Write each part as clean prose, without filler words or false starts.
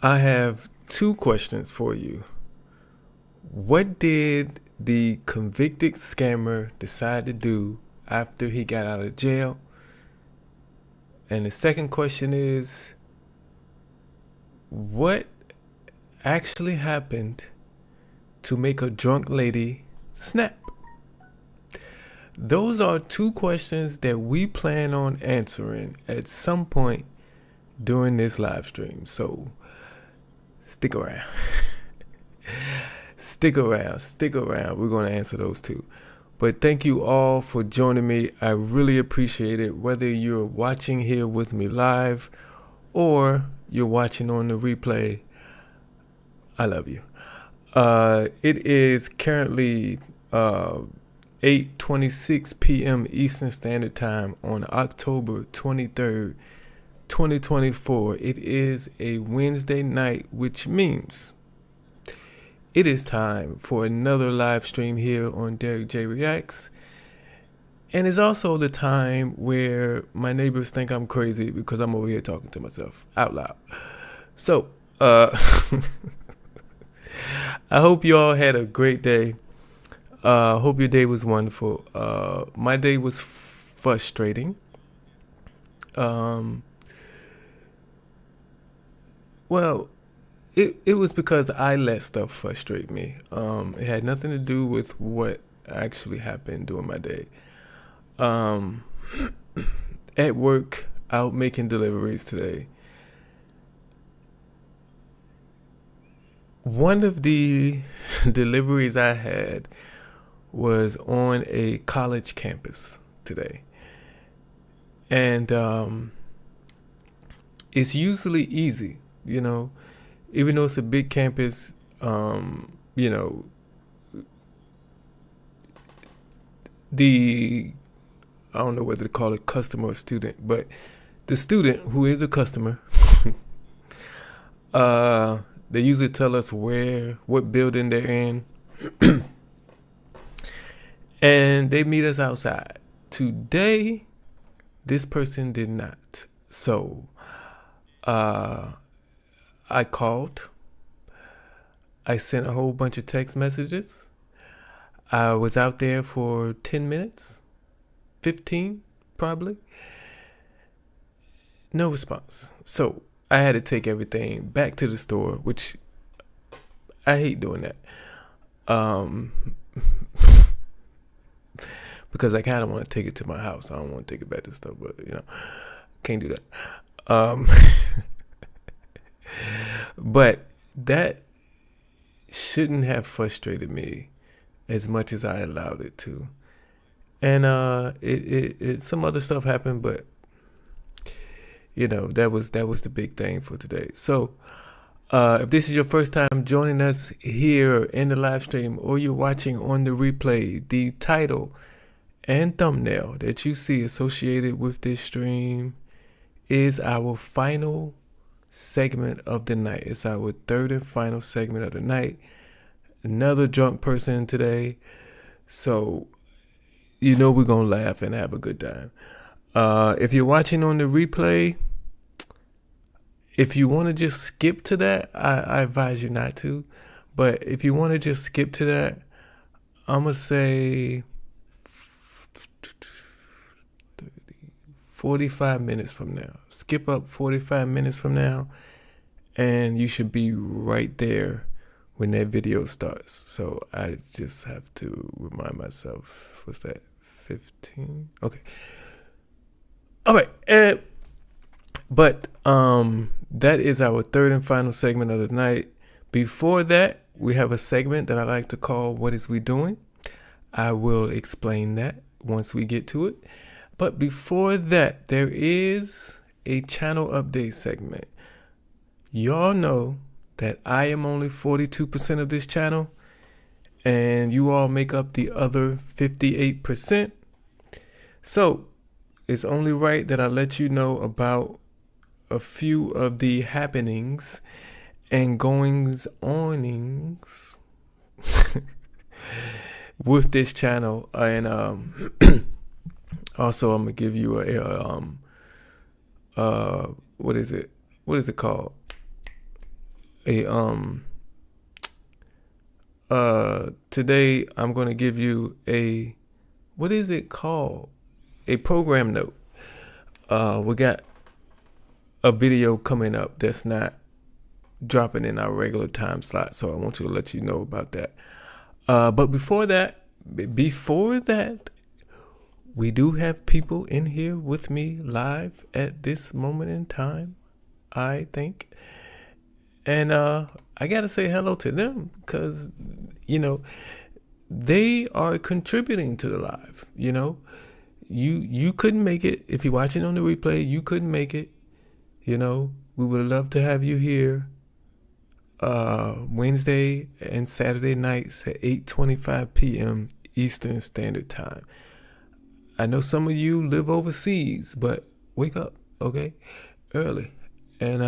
I have two questions for you. What did the convicted scammer decide to do after he got out of jail? And the second question is, what actually happened to make a drunk lady snap? Those are two questions that we plan on answering at some point during this live stream. So stick around. Stick around. We're going to answer those two. But thank you all for joining me. I really appreciate it. Whether you're watching here with me live or you're watching on the replay, I love you. It is currently 8:26 p.m. Eastern Standard Time on October 23rd, 2024. It is a Wednesday night, which means it is time for another live stream here on Derrick J Reacts. And it's also the time where my neighbors think I'm crazy because I'm over here talking to myself out loud. So, I hope you all had a great day. Hope your day was wonderful. My day was frustrating. Well, it was because I let stuff frustrate me. It had nothing to do with what actually happened during my day. At work, out making deliveries today. One of the deliveries I had was on a college campus today. And it's usually easy, you know, even though it's a big campus, you know, I don't know whether to call it customer or student, but the student who is a customer, they usually tell us what building they're in, and they meet us outside. Today, this person did not. So, I called. I sent a whole bunch of text messages. I was out there for 10 minutes, 15 probably. No response. So I had to take everything back to the store, which I hate doing that. Because I kind of want to take it to my house. I don't want to take it back to the store, but you know, can't do that. But that shouldn't have frustrated me as much as I allowed it to. And it some other stuff happened, but you know, that was the big thing for today. So if this is your first time joining us here in the live stream, or you're watching on the replay, the title and thumbnail that you see associated with this stream is our final segment of the night. It's our third and final segment of the night. Another drunk person today. So, you know, we're going to laugh and have a good time. If you're watching on the replay, if you want to just skip to that, I advise you not to. But if you want to just skip to that, I'm going to say 45 minutes from now. Skip up 45 minutes from now, and you should be right there when that video starts. So I just have to remind myself, what's that, 15? Okay. All right. But that is our third and final segment of the night. Before that, we have a segment that I like to call What Is We Doing? I will explain that once we get to it. But before that, there is a channel update segment. Y'all know that I am only 42% of this channel, and you all make up the other 58%. So it's only right that I let you know about a few of the happenings and goings-onings with this channel. And also, I'm gonna give you what is it called? today I'm going to give you a, what is it called? A program note. We got a video coming up that's not dropping in our regular time slot, so I want to let you know about that. But before that, we do have people in here with me live at this moment in time, I think. And I gotta say hello to them because, they are contributing to the live. You couldn't make it if you're watching on the replay. You couldn't make it. We would love to have you here Wednesday and Saturday nights at 8:25 p.m. Eastern Standard Time. I know some of you live overseas, but wake up, okay, early, and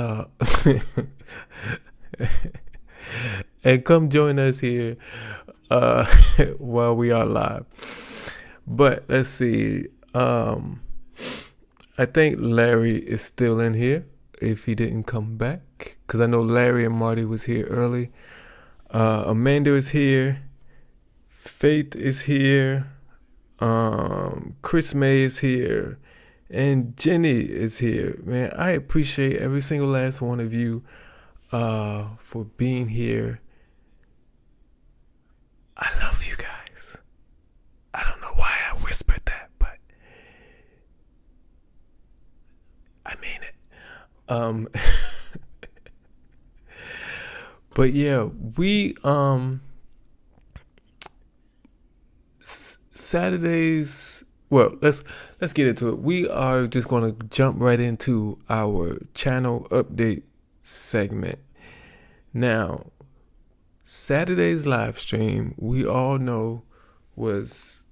and come join us here while we are live. But let's see. I think Larry is still in here if he didn't come back, because I know Larry and Marty was here early. Amanda is here. Faith is here. Chris May is here. And Jenny is here. Man, I appreciate every single last one of you for being here. I love you guys. I don't know why I whispered that, but I mean it. But yeah, we Saturdays. Well, let's get into it. We are just gonna jump right into our channel update segment. Now, Saturday's live stream, we all know, was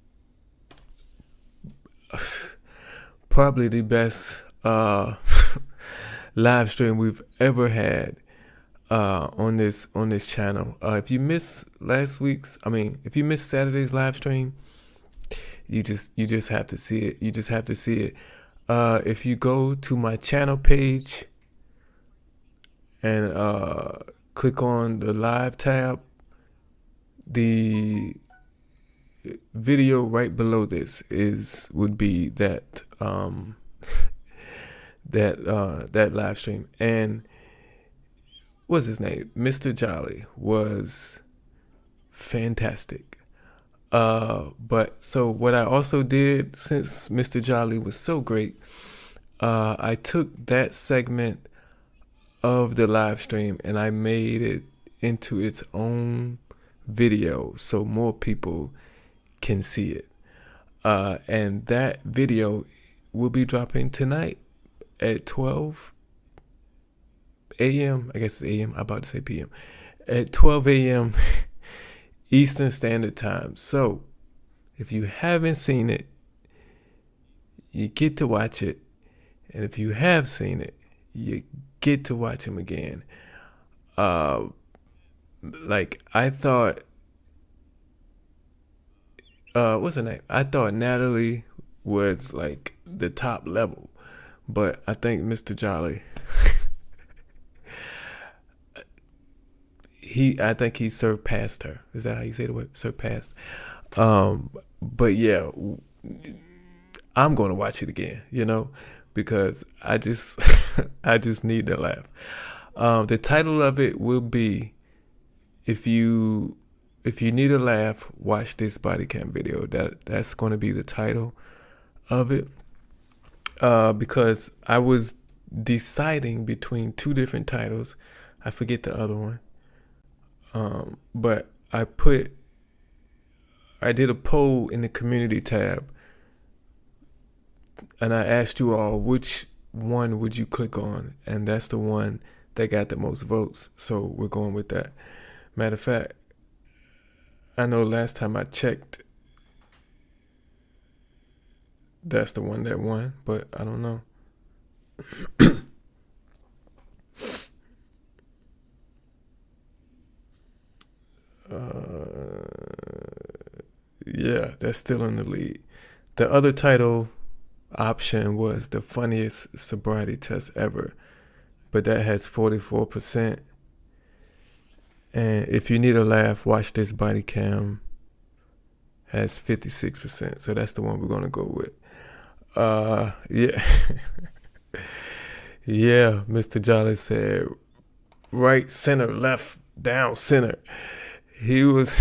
probably the best live stream we've ever had on this channel. If you missed if you missed Saturday's live stream, you just have to see it. You just have to see it. If you go to my channel page and click on the live tab, the video right below this would be that that live stream. And what's his name? Mr. Jolly was fantastic. But so what I also did, since Mr. Jolly was so great, I took that segment of the live stream and I made it into its own video so more people can see it. And that video will be dropping tonight at 12 a.m. I guess it's a.m. I'm about to say p.m. At 12 a.m. Eastern Standard Time. So if you haven't seen it, you get to watch it. And if you have seen it, you get to watch him again. I thought, what's her name? I thought Natalie was like the top level, but I think Mr. Jolly, I think he surpassed her. Is that how you say the word? Surpassed. But yeah, I'm gonna watch it again, because I just I just need to laugh. The title of it will be, if you need a laugh, watch this body cam video. That's going to be the title of it. Because I was deciding between two different titles. I forget the other one. But I did a poll in the community tab, and I asked you all which one would you click on, and that's the one that got the most votes. So we're going with that. Matter of fact, I know last time I checked, that's the one that won, but I don't know. Yeah, that's still in the lead. The other title option was the funniest sobriety test ever, but that has 44%. And if you need a laugh, watch this. Body cam has 56%. So that's the one we're gonna go with. Yeah. Yeah, Mr. Jolly said right, center, left, down, center. He was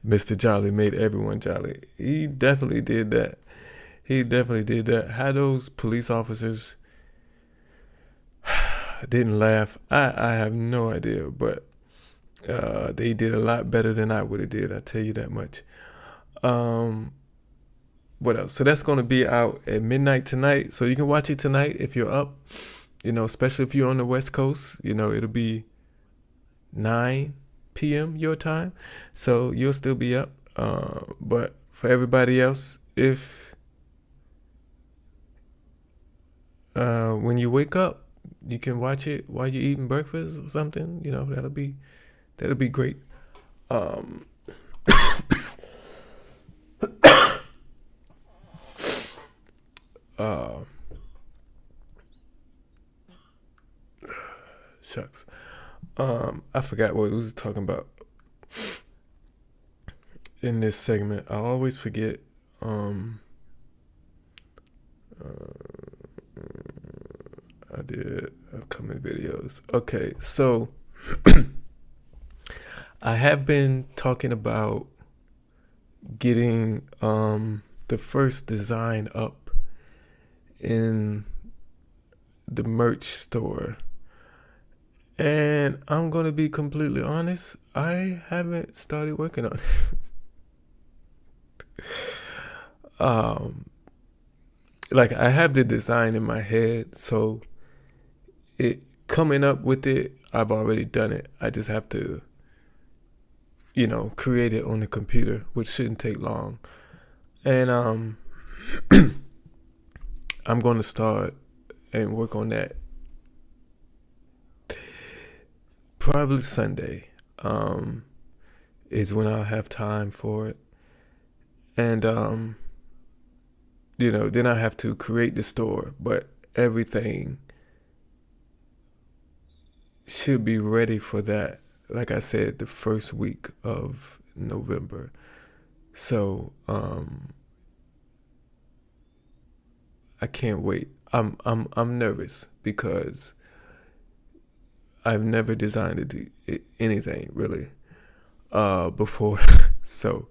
Mr. Jolly made everyone jolly. He definitely did that. How those police officers didn't laugh, I have no idea, but they did a lot better than I would have did. I tell you that much. What else? So that's going to be out at midnight tonight. So you can watch it tonight if you're up. Especially if you're on the West Coast. It'll be 9 p.m. your time, so you'll still be up. But for everybody else, if when you wake up, you can watch it while you're eating breakfast or something. That'll be great. Shucks. I forgot what we was talking about in this segment. I always forget. I did upcoming videos. Okay, so I have been talking about getting the first design up in the merch store. And I'm going to be completely honest, I haven't started working on it. Like, I have the design in my head, so it coming up with it, I've already done it. I just have to, create it on the computer, which shouldn't take long. And I'm going to start and work on that probably Sunday. Is when I'll have time for it. And then I have to create the store, but everything should be ready for that. Like I said, the first week of November. So I can't wait. I'm nervous because I've never designed anything really before. So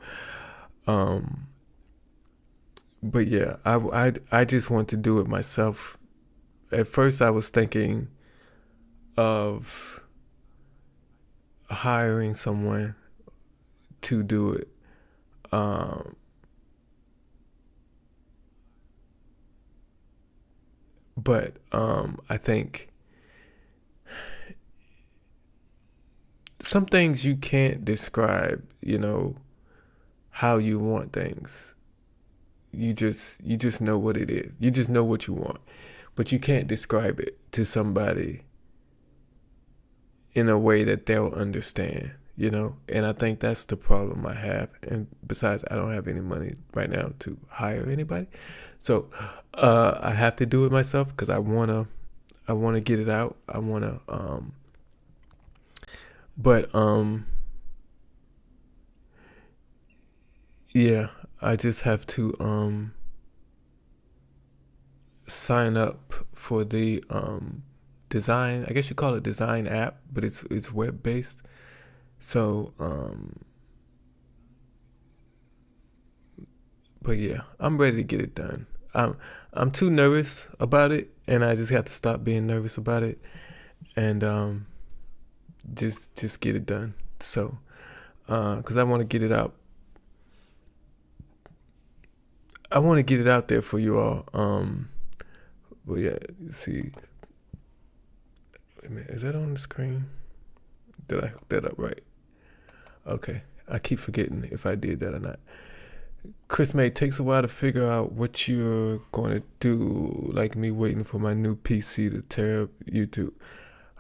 but yeah, I just want to do it myself. At first I was thinking of hiring someone to do it. But I think some things you can't describe, how you want things. You just know what it is. You just know what you want. But you can't describe it to somebody in a way that they'll understand, And I think that's the problem I have. And besides, I don't have any money right now to hire anybody. So I have to do it myself because I wanna get it out. I wanna yeah, I just have to sign up for the design. I guess you call it design app, but it's web based. So but yeah, I'm ready to get it done. I'm too nervous about it, and I just have to stop being nervous about it, and just get it done. So because I want to get it out. I want to get it out there for you all. But yeah, see. Wait a minute, is that on the screen? Did I hook that up right? Okay, I keep forgetting if I did that or not. Chris May, takes a while to figure out what you're going to do, like me waiting for my new PC to tear up YouTube.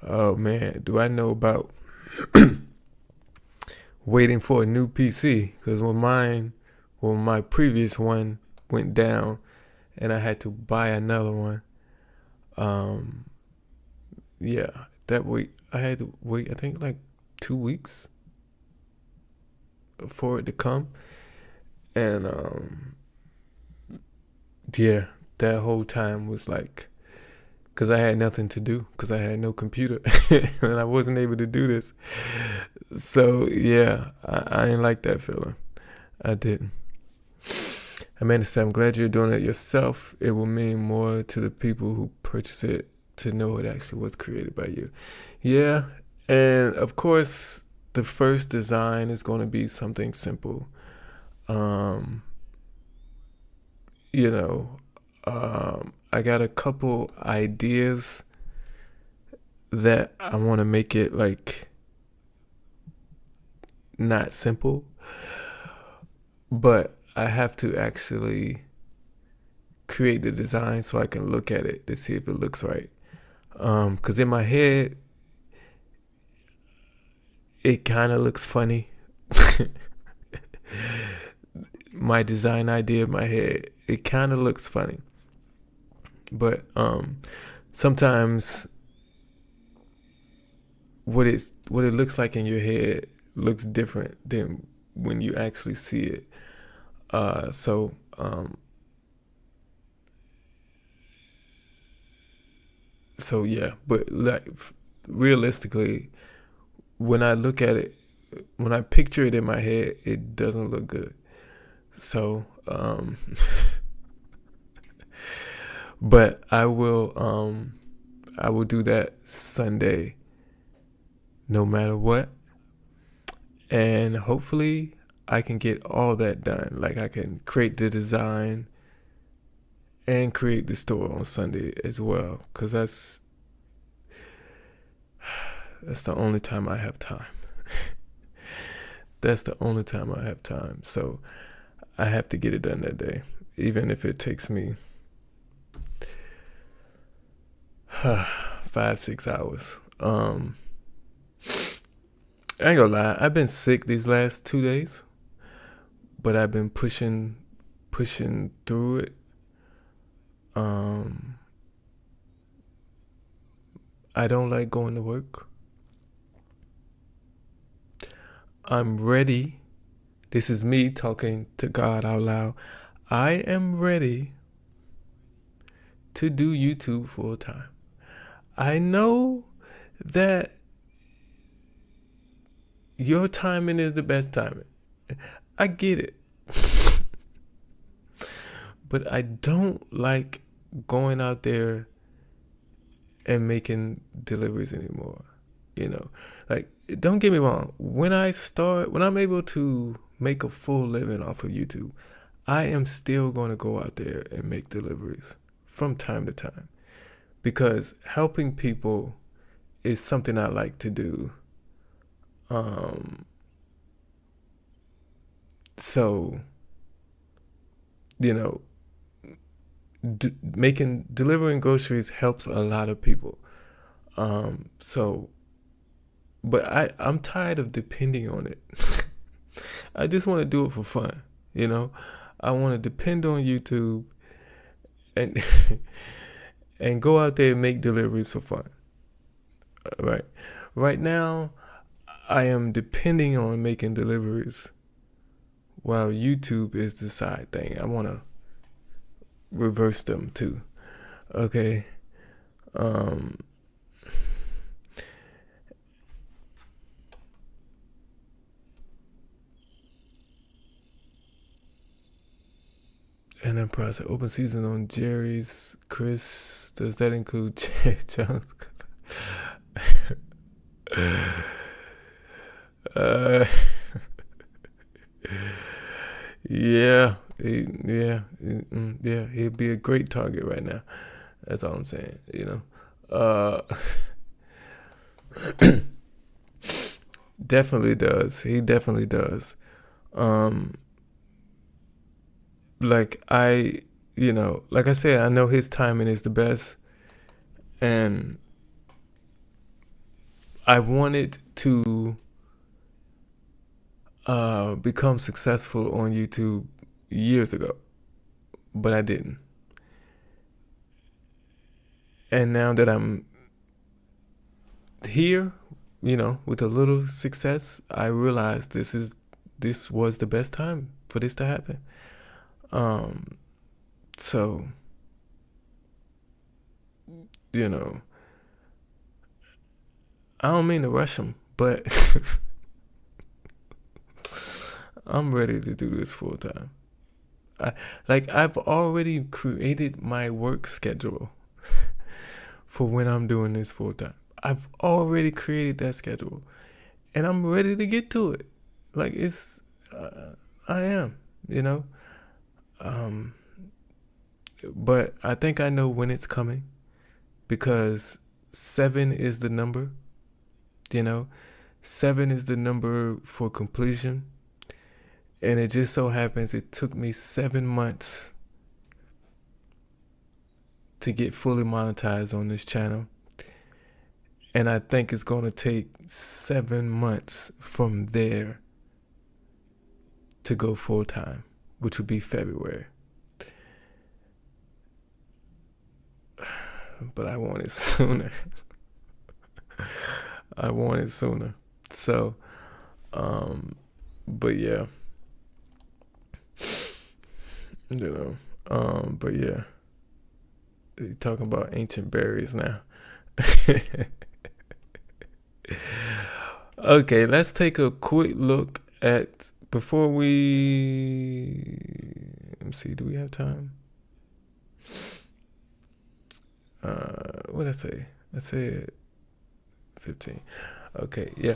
Oh man, do I know about waiting for a new PC? Because when my previous one went down and I had to buy another one, yeah, that week I had to wait, I think like 2 weeks for it to come. And yeah, that whole time was like, because I had nothing to do, because I had no computer and I wasn't able to do this. So yeah, I didn't like that feeling. I didn't. Amanda said, I'm glad you're doing it yourself. It will mean more to the people who purchase it to know it actually was created by you. Yeah, and of course, the first design is going to be something simple. Um, you know, I got a couple ideas that I want to make it like not simple, but I have to actually create the design so I can look at it to see if it looks right. Because in my head, it kind of looks funny. My design idea in my head, it kind of looks funny. But sometimes what it looks like in your head looks different than when you actually see it. So yeah, but like realistically, when I look at it, when I picture it in my head, it doesn't look good. So, but I will do that Sunday, no matter what, and hopefully I can get all that done. Like I can create the design and create the store on Sunday as well, because that's the only time I have time. That's the only time I have time. So I have to get it done that day, even if it takes me 5-6 hours. I ain't gonna lie, I've been sick these last 2 days, but I've been pushing through it. I don't like going to work. I'm ready. This is me talking to God out loud. I am ready to do YouTube full time. I know that your timing is the best timing. I get it. But I don't like going out there and making deliveries anymore. Like, don't get me wrong. When I'm able to make a full living off of YouTube, I am still going to go out there and make deliveries from time to time, because helping people is something I like to do. So, delivering groceries helps a lot of people. But I'm tired of depending on it. I just want to do it for fun. I want to depend on YouTube and and go out there and make deliveries for fun. Right. Right now, I am depending on making deliveries while YouTube is the side thing. I want to reverse them too. Okay. And then process open season on Jerry's. Chris, does that include Jones? Yeah, he'd be a great target right now. That's all I'm saying. Definitely does. He definitely does. Like like I said, I know his timing is the best, and I wanted to become successful on YouTube years ago, but I didn't. And now that I'm here, with a little success, I realized this was the best time for this to happen. So, I don't mean to rush them, but I'm ready to do this full time. I've already created my work schedule for when I'm doing this full time. I've already created that schedule, and I'm ready to get to it. I am, but I think I know when it's coming, because 7 is the number. 7 is the number for completion. And it just so happens it took me 7 months to get fully monetized on this channel. And I think it's going to take 7 months from there to go full time, which would be February. But I want it sooner. I want it sooner. So, but yeah. But yeah. You're talking about ancient berries now. Okay, let's take a quick look at, before we, let me see, do we have time? What did I say? I said 15. Okay, yeah.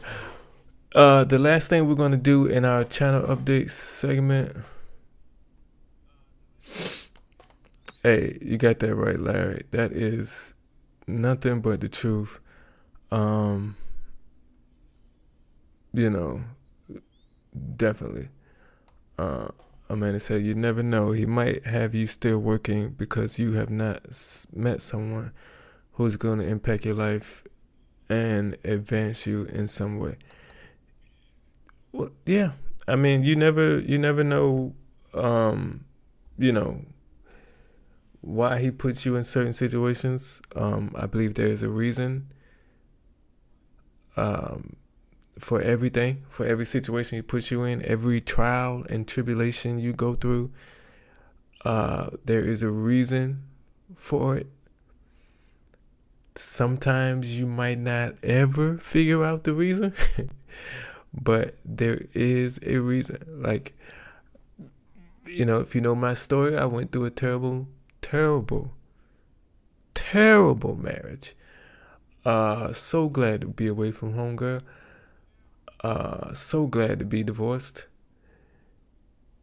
The last thing we're going to do in our channel update segment. Hey, you got that right, Larry. That is nothing but the truth. Definitely. Amanda said, you never know. He might have you still working because you have not met someone who's going to impact your life and advance you in some way. Well, yeah. I mean, you never know, why he puts you in certain situations. I believe there is a reason for everything, for every situation he puts you in, every trial and tribulation you go through. There is a reason for it. Sometimes you might not ever figure out the reason, but there is a reason. If you know my story, I went through a terrible marriage. So glad to be away from home, girl. So glad to be divorced.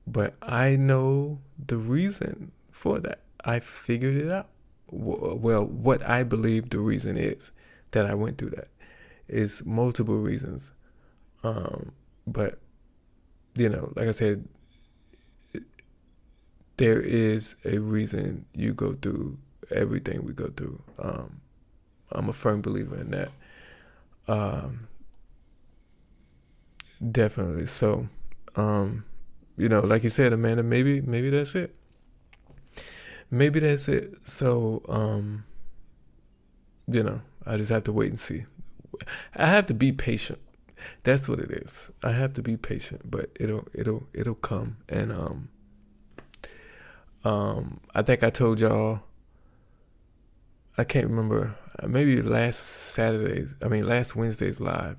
But I know the reason for that. I figured it out. Well, what I believe the reason is that I went through that is multiple reasons. But, like I said, there is a reason you go through everything we go through. I'm a firm believer in that. Definitely. So, like you said, Amanda, maybe that's it. Maybe that's it. So, I just have to wait and see. I have to be patient. That's what it is. I have to be patient, but it'll come. And I think I told y'all, I can't remember, maybe last Wednesday's live.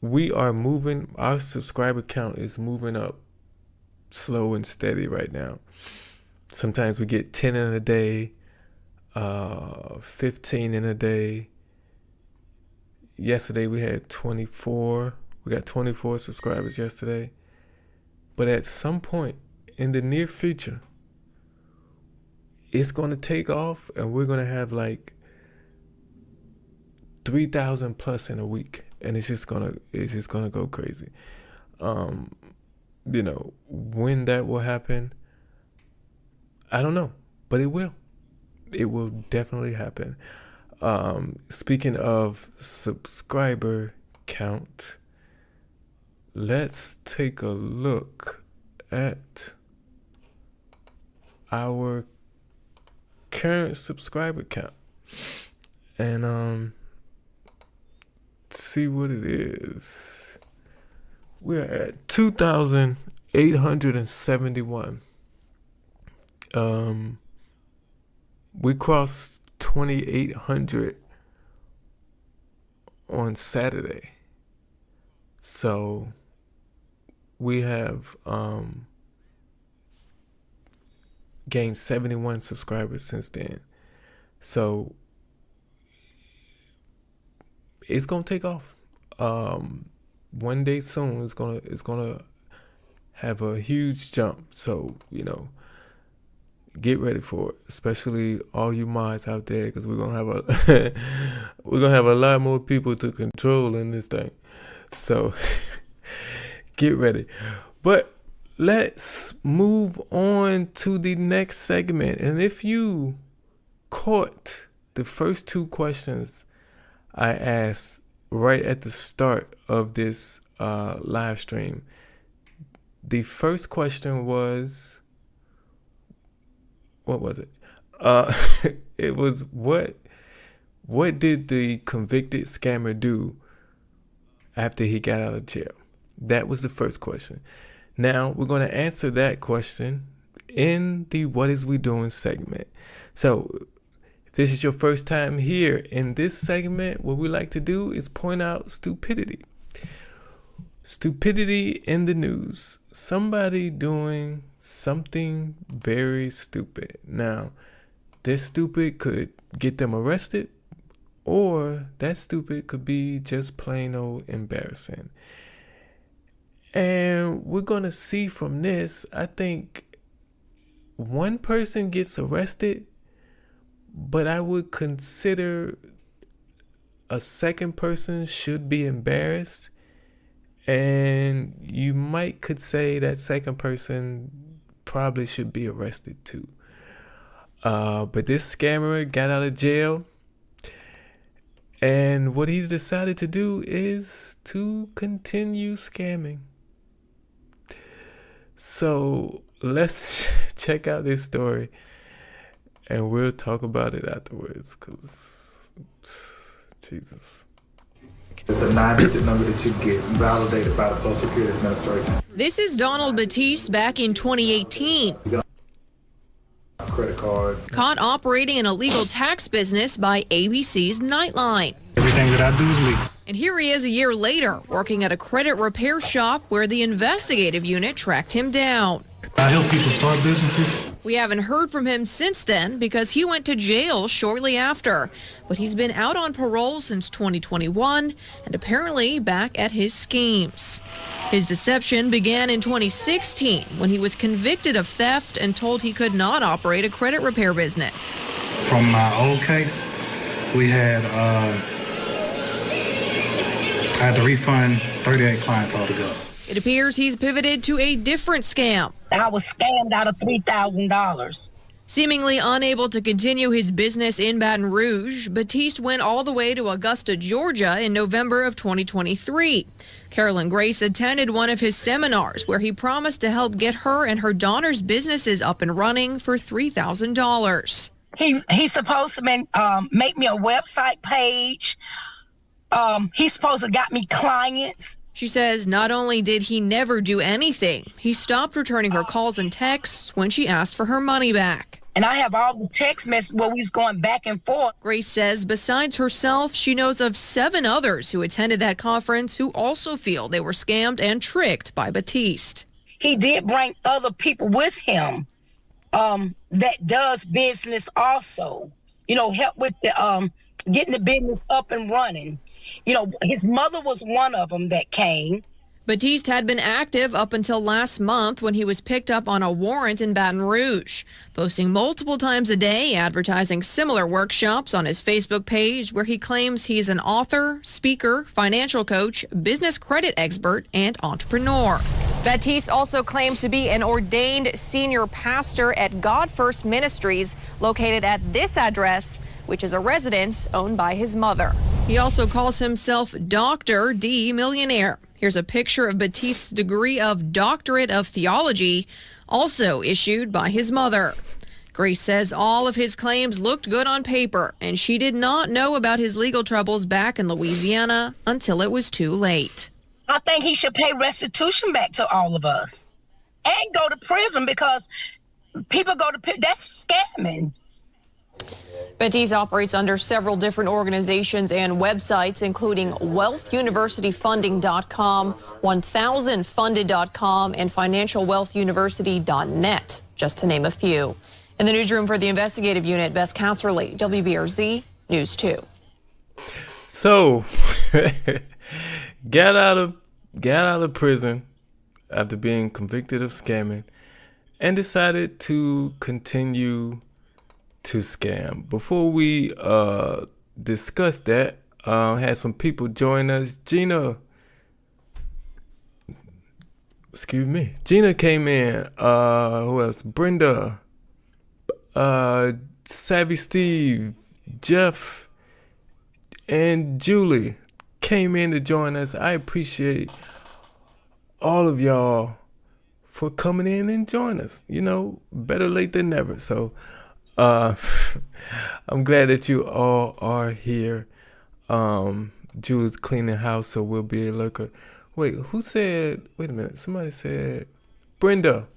We are moving, our subscriber count is moving up slow and steady right now. Sometimes we get 10 in a day, 15 in a day. Yesterday we had 24. We got 24 subscribers yesterday. But at some point in the near future, it's going to take off and we're going to have 3,000 plus in a week. And it's just gonna go crazy. When that will happen, I don't know, but it will. It will definitely happen. Speaking of subscriber count, let's take a look at our current subscriber count. and see what it is. We're at 2,871. We crossed 2,800 on Saturday. So we have gained 71 subscribers since then. So it's gonna take off. One day soon it's gonna have a huge jump. So, get ready for it, especially all you mods out there, because we're gonna have a lot more people to control in this thing. So get ready. But let's move on to the next segment. And if you caught the first two questions I asked right at the start of this live stream, the first question was, what was it? It was what did the convicted scammer do after he got out of jail? That was the first question. Now we're going to answer that question in the What Is We Doing segment. So if this is your first time here in this segment, what we like to do is point out stupidity. Stupidity in the news. Somebody doing something very stupid. Now, this stupid could get them arrested, or that stupid could be just plain old embarrassing. And we're going to see from this, I think one person gets arrested, but I would consider a second person should be embarrassed. And you could say that second person probably should be arrested too. But this scammer got out of jail, and what he decided to do is to continue scamming. So let's check out this story, and we'll talk about it afterwards, because Jesus. It's a 9-digit number that you get validated by the Social Security Administration. This is Donald Batiste back in 2018. Credit cards. Caught operating an illegal tax business by ABC's Nightline. Everything that I do is legal. And here he is a year later, working at a credit repair shop where the investigative unit tracked him down. I help people start businesses. We haven't heard from him since then because he went to jail shortly after. But he's been out on parole since 2021 and apparently back at his schemes. His deception began in 2016 when he was convicted of theft and told he could not operate a credit repair business. From my old case, we had I had to refund 38 clients altogether. It appears he's pivoted to a different scam. I was scammed out of $3,000. Seemingly unable to continue his business in Baton Rouge, Batiste went all the way to Augusta, Georgia in November of 2023. Carolyn Grace attended one of his seminars where he promised to help get her and her daughter's businesses up and running for $3,000. He's supposed to make me a website page. He's supposed to got me clients. She says not only did he never do anything, he stopped returning her calls and texts when she asked for her money back. And I have all the text messages where we was going back and forth. Grace says besides herself, she knows of 7 others who attended that conference who also feel they were scammed and tricked by Batiste. He did bring other people with him that does business also. Help with the getting the business up and running. His mother was one of them that came. Batiste had been active up until last month when he was picked up on a warrant in Baton Rouge, posting multiple times a day, advertising similar workshops on his Facebook page where he claims he's an author, speaker, financial coach, business credit expert, and entrepreneur. Batiste also claims to be an ordained senior pastor at God First Ministries, located at this address, which is a residence owned by his mother. He also calls himself Dr. D Millionaire. Here's a picture of Batiste's degree of Doctorate of Theology, also issued by his mother. Grace says all of his claims looked good on paper, and she did not know about his legal troubles back in Louisiana until it was too late. I think he should pay restitution back to all of us and go to prison, because people go to prison. That's scamming. Betty's operates under several different organizations and websites, including wealthuniversityfunding.com, 1000funded.com, and financialwealthuniversity.net, just to name a few. In the newsroom for the investigative unit, Bess Casserly, WBRZ News 2. So, got out of prison after being convicted of scamming and decided to continue to scam. Before we discuss that, had some people join us. Gina came in. Who else? Brenda, Savvy Steve, Jeff, and Julie came in to join us. I appreciate all of y'all for coming in and joining us. You know, better late than never. So I'm glad that you all are here. Julie's cleaning house, so we'll be a lurker. Wait, who said? Wait a minute. Somebody said Brenda.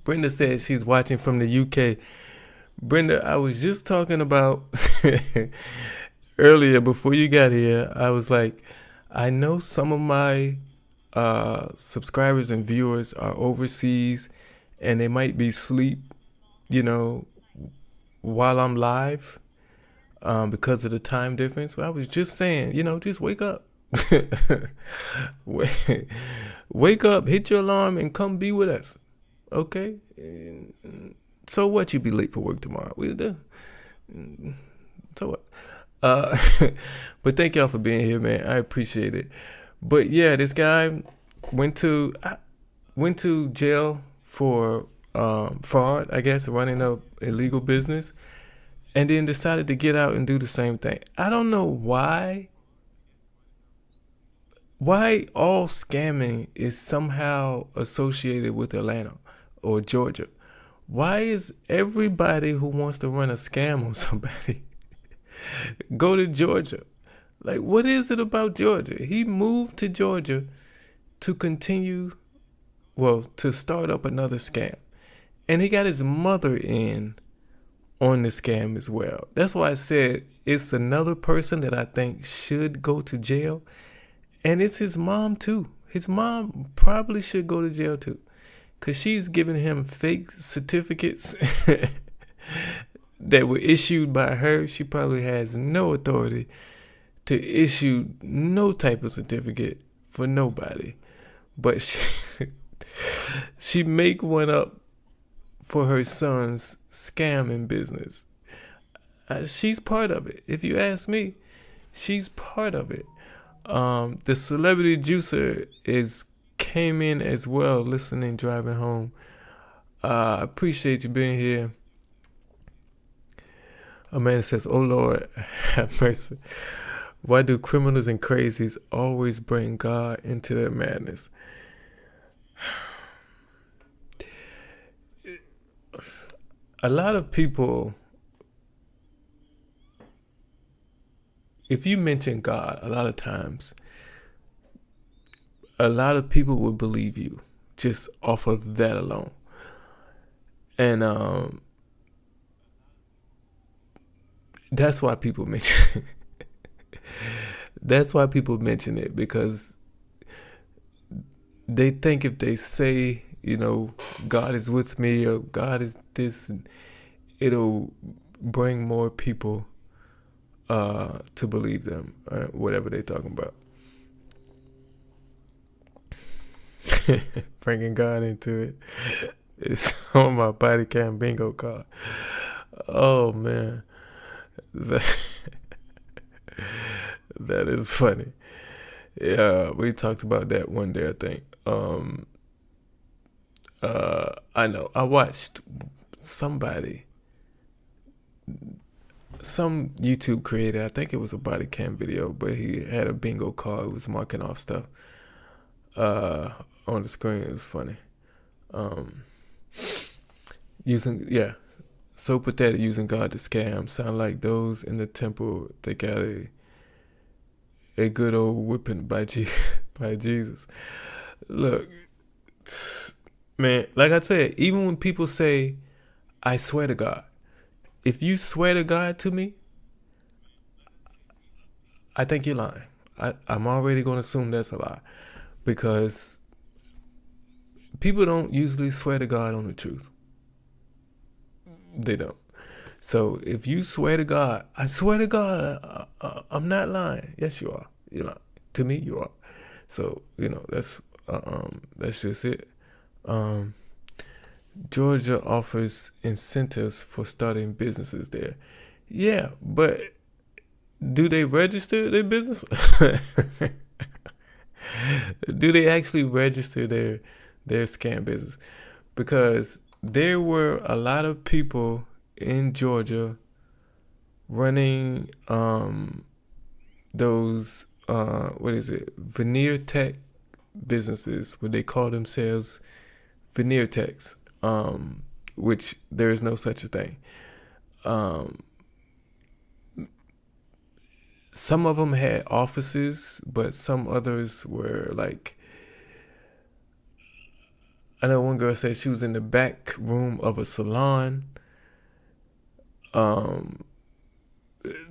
Brenda said she's watching from the UK. Brenda, I was just talking about earlier before you got here. I was like, I know some of my subscribers and viewers are overseas, and they might be asleep, you know, while I'm live, because of the time difference. But I was just saying, you know, just wake up. Wake up, hit your alarm, and come be with us. Okay? So what? You be late for work tomorrow? We do. So what? But thank y'all for being here, man. I appreciate it. But yeah, this guy went to jail for fraud, I guess, running a illegal business, and then decided to get out and do the same thing. I don't know why all scamming is somehow associated with Atlanta or Georgia. Why is everybody who wants to run a scam on somebody go to Georgia? Like, what is it about Georgia? He moved to Georgia to to start up another scam. And he got his mother in on the scam as well. That's why I said it's another person that I think should go to jail. And it's his mom too. His mom probably should go to jail too, because she's giving him fake certificates that were issued by her. She probably has no authority to issue no type of certificate for nobody. But she make one up for her son's scamming business. She's part of it. If you ask me, she's part of it. The celebrity juicer came in as well, listening, driving home. I appreciate you being here. Amanda says, "Oh Lord, have mercy. Why do criminals and crazies always bring God into their madness?" A lot of people, if you mention God, a lot of times, a lot of people will believe you just off of that alone. And that's why people mention that's why people mention it, because they think if they say, you know, God is with me, or God is this, and it'll bring more people to believe them, whatever they're talking about. Bringing God into it. It's on my body cam bingo card. Oh man, that is funny. Yeah, we talked about that one day, I think. I know I watched some YouTube creator, I think it was a body cam video, but he had a bingo card, was marking off stuff on the screen. It was funny. So pathetic, using God to scam. Sound like those in the temple. They got a good old whipping by by Jesus. Look, man, like I said, even when people say, I swear to God, if you swear to God to me, I think you're lying. I'm already going to assume that's a lie, because people don't usually swear to God on the truth. They don't. So if you swear to God, I swear to God, I'm not lying. Yes, you are. You're lying. To me, you are. So, that's just it. Georgia offers incentives for starting businesses there. Yeah, but do they register their business? Do they actually register their scam business? Because there were a lot of people in Georgia running those veneer tech businesses, where they call themselves veneer techs, which there is no such a thing. Some of them had offices, but some others were like, I know one girl said she was in the back room of a salon. The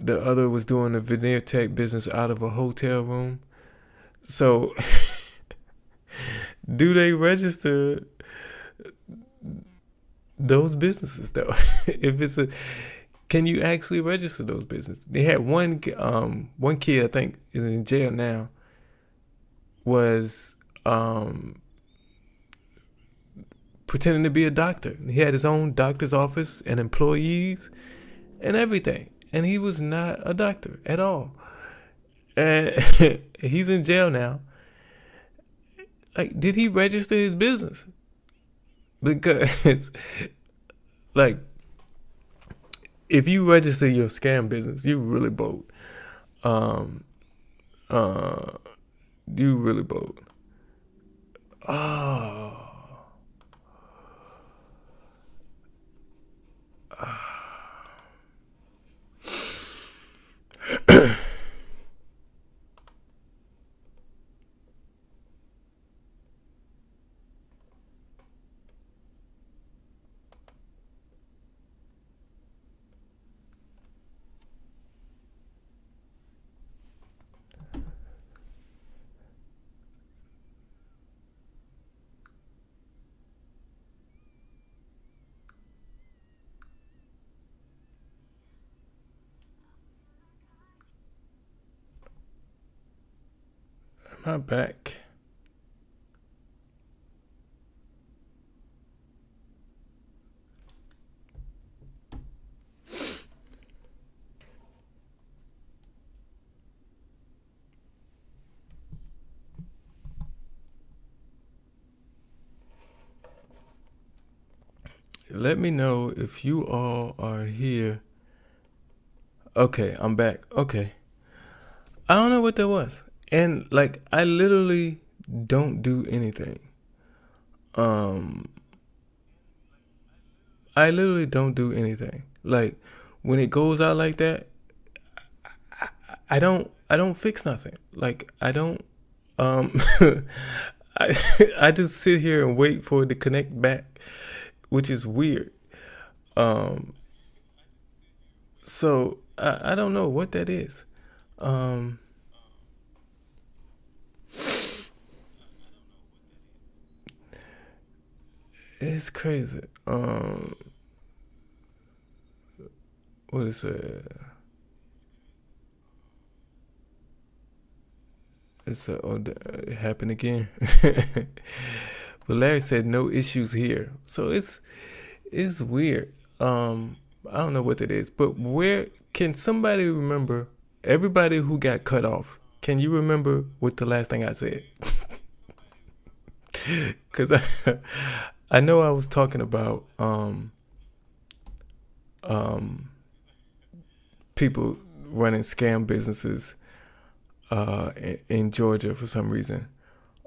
other was doing a veneer tech business out of a hotel room. So do they register those businesses though? Can you actually register those businesses? They had one kid, I think is in jail now, was pretending to be a doctor. He had his own doctor's office and employees and everything, and he was not a doctor at all. And he's in jail now. Like, did he register his business? Because, like, if you register your scam business, you really bold. You really bold. Oh. Am I back? Let me know if you all are here. Okay, I'm back. Okay. I don't know what that was. And like, I literally don't do anything. I literally don't do anything. Like, when it goes out like that, I don't fix nothing. Like, I don't I just sit here and wait for it to connect back, which is weird. So I don't know what that is. It's crazy. What is it? It happened again. But Larry said no issues here. So it's weird. I don't know what that is, but where can somebody remember? Everybody who got cut off, can you remember what the last thing I said? Because I know I was talking about people running scam businesses in Georgia for some reason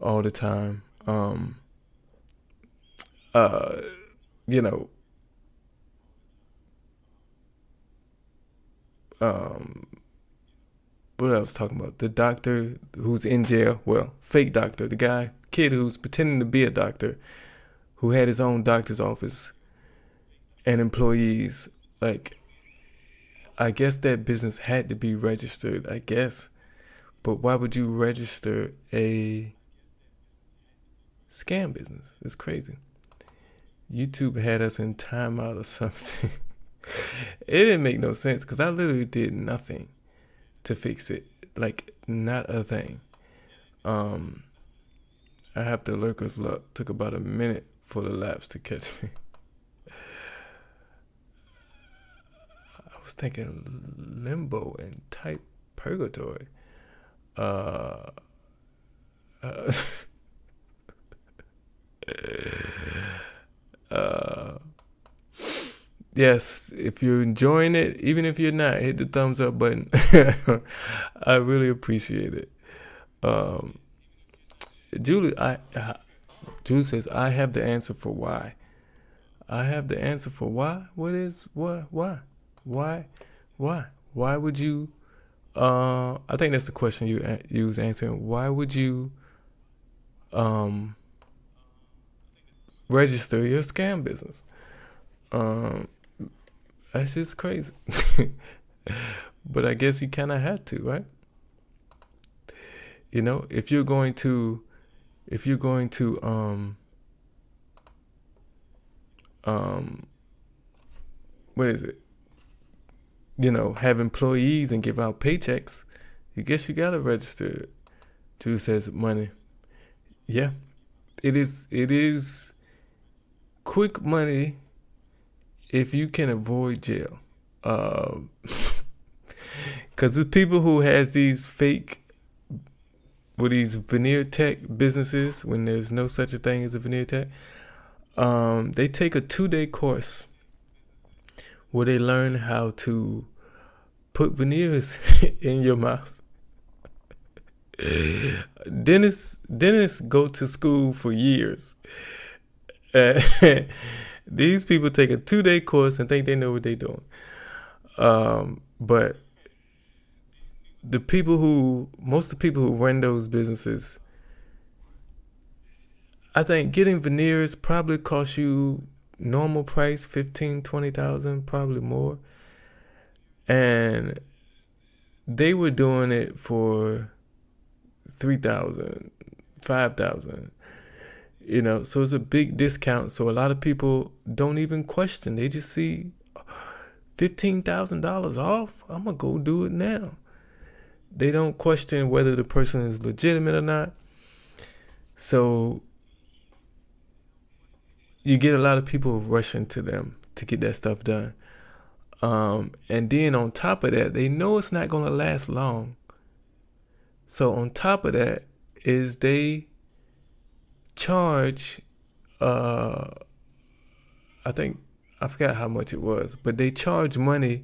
all the time. You know, what I was talking about, the doctor who's in jail, well, fake doctor, the kid who's pretending to be a doctor, who had his own doctor's office and employees. Like, I guess that business had to be registered, I guess. But why would you register a scam business? It's crazy. YouTube had us in timeout or something. It didn't make no sense because I literally did nothing to fix it. Like, not a thing. I have the lurker's luck. Took about a minute for the laps to catch me. I was thinking limbo and type purgatory. Yes, if you're enjoying it, even if you're not, hit the thumbs up button. I really appreciate it. Julie says, I have the answer for why. I have the answer for why? Why? Why would you, I think that's the question you was answering. Why would you, register your scam business? That's just crazy. But I guess you kind of had to, right? You know, if you're going to what is it? You know, have employees and give out paychecks, I guess you gotta register it. Drew says money. Yeah, it is quick money if you can avoid jail. Because the people who has these fake, with these veneer tech businesses, when there's no such a thing as a veneer tech, they take a 2-day course where they learn how to put veneers in your mouth. Dentists go to school for years. These people take a 2-day course and think they know what they're doing. But most of the people who run those businesses, I think getting veneers probably costs you normal price, $15,000, $20,000, probably more. And they were doing it for $3,000, $5,000. You know, so it's a big discount. So a lot of people don't even question. They just see $15,000 off. I'm gonna go do it now. They don't question whether the person is legitimate or not. So you get a lot of people rushing to them to get that stuff done. And then on top of that, they know it's not gonna last long. So on top of that is they charge, I forgot how much it was, but they charge money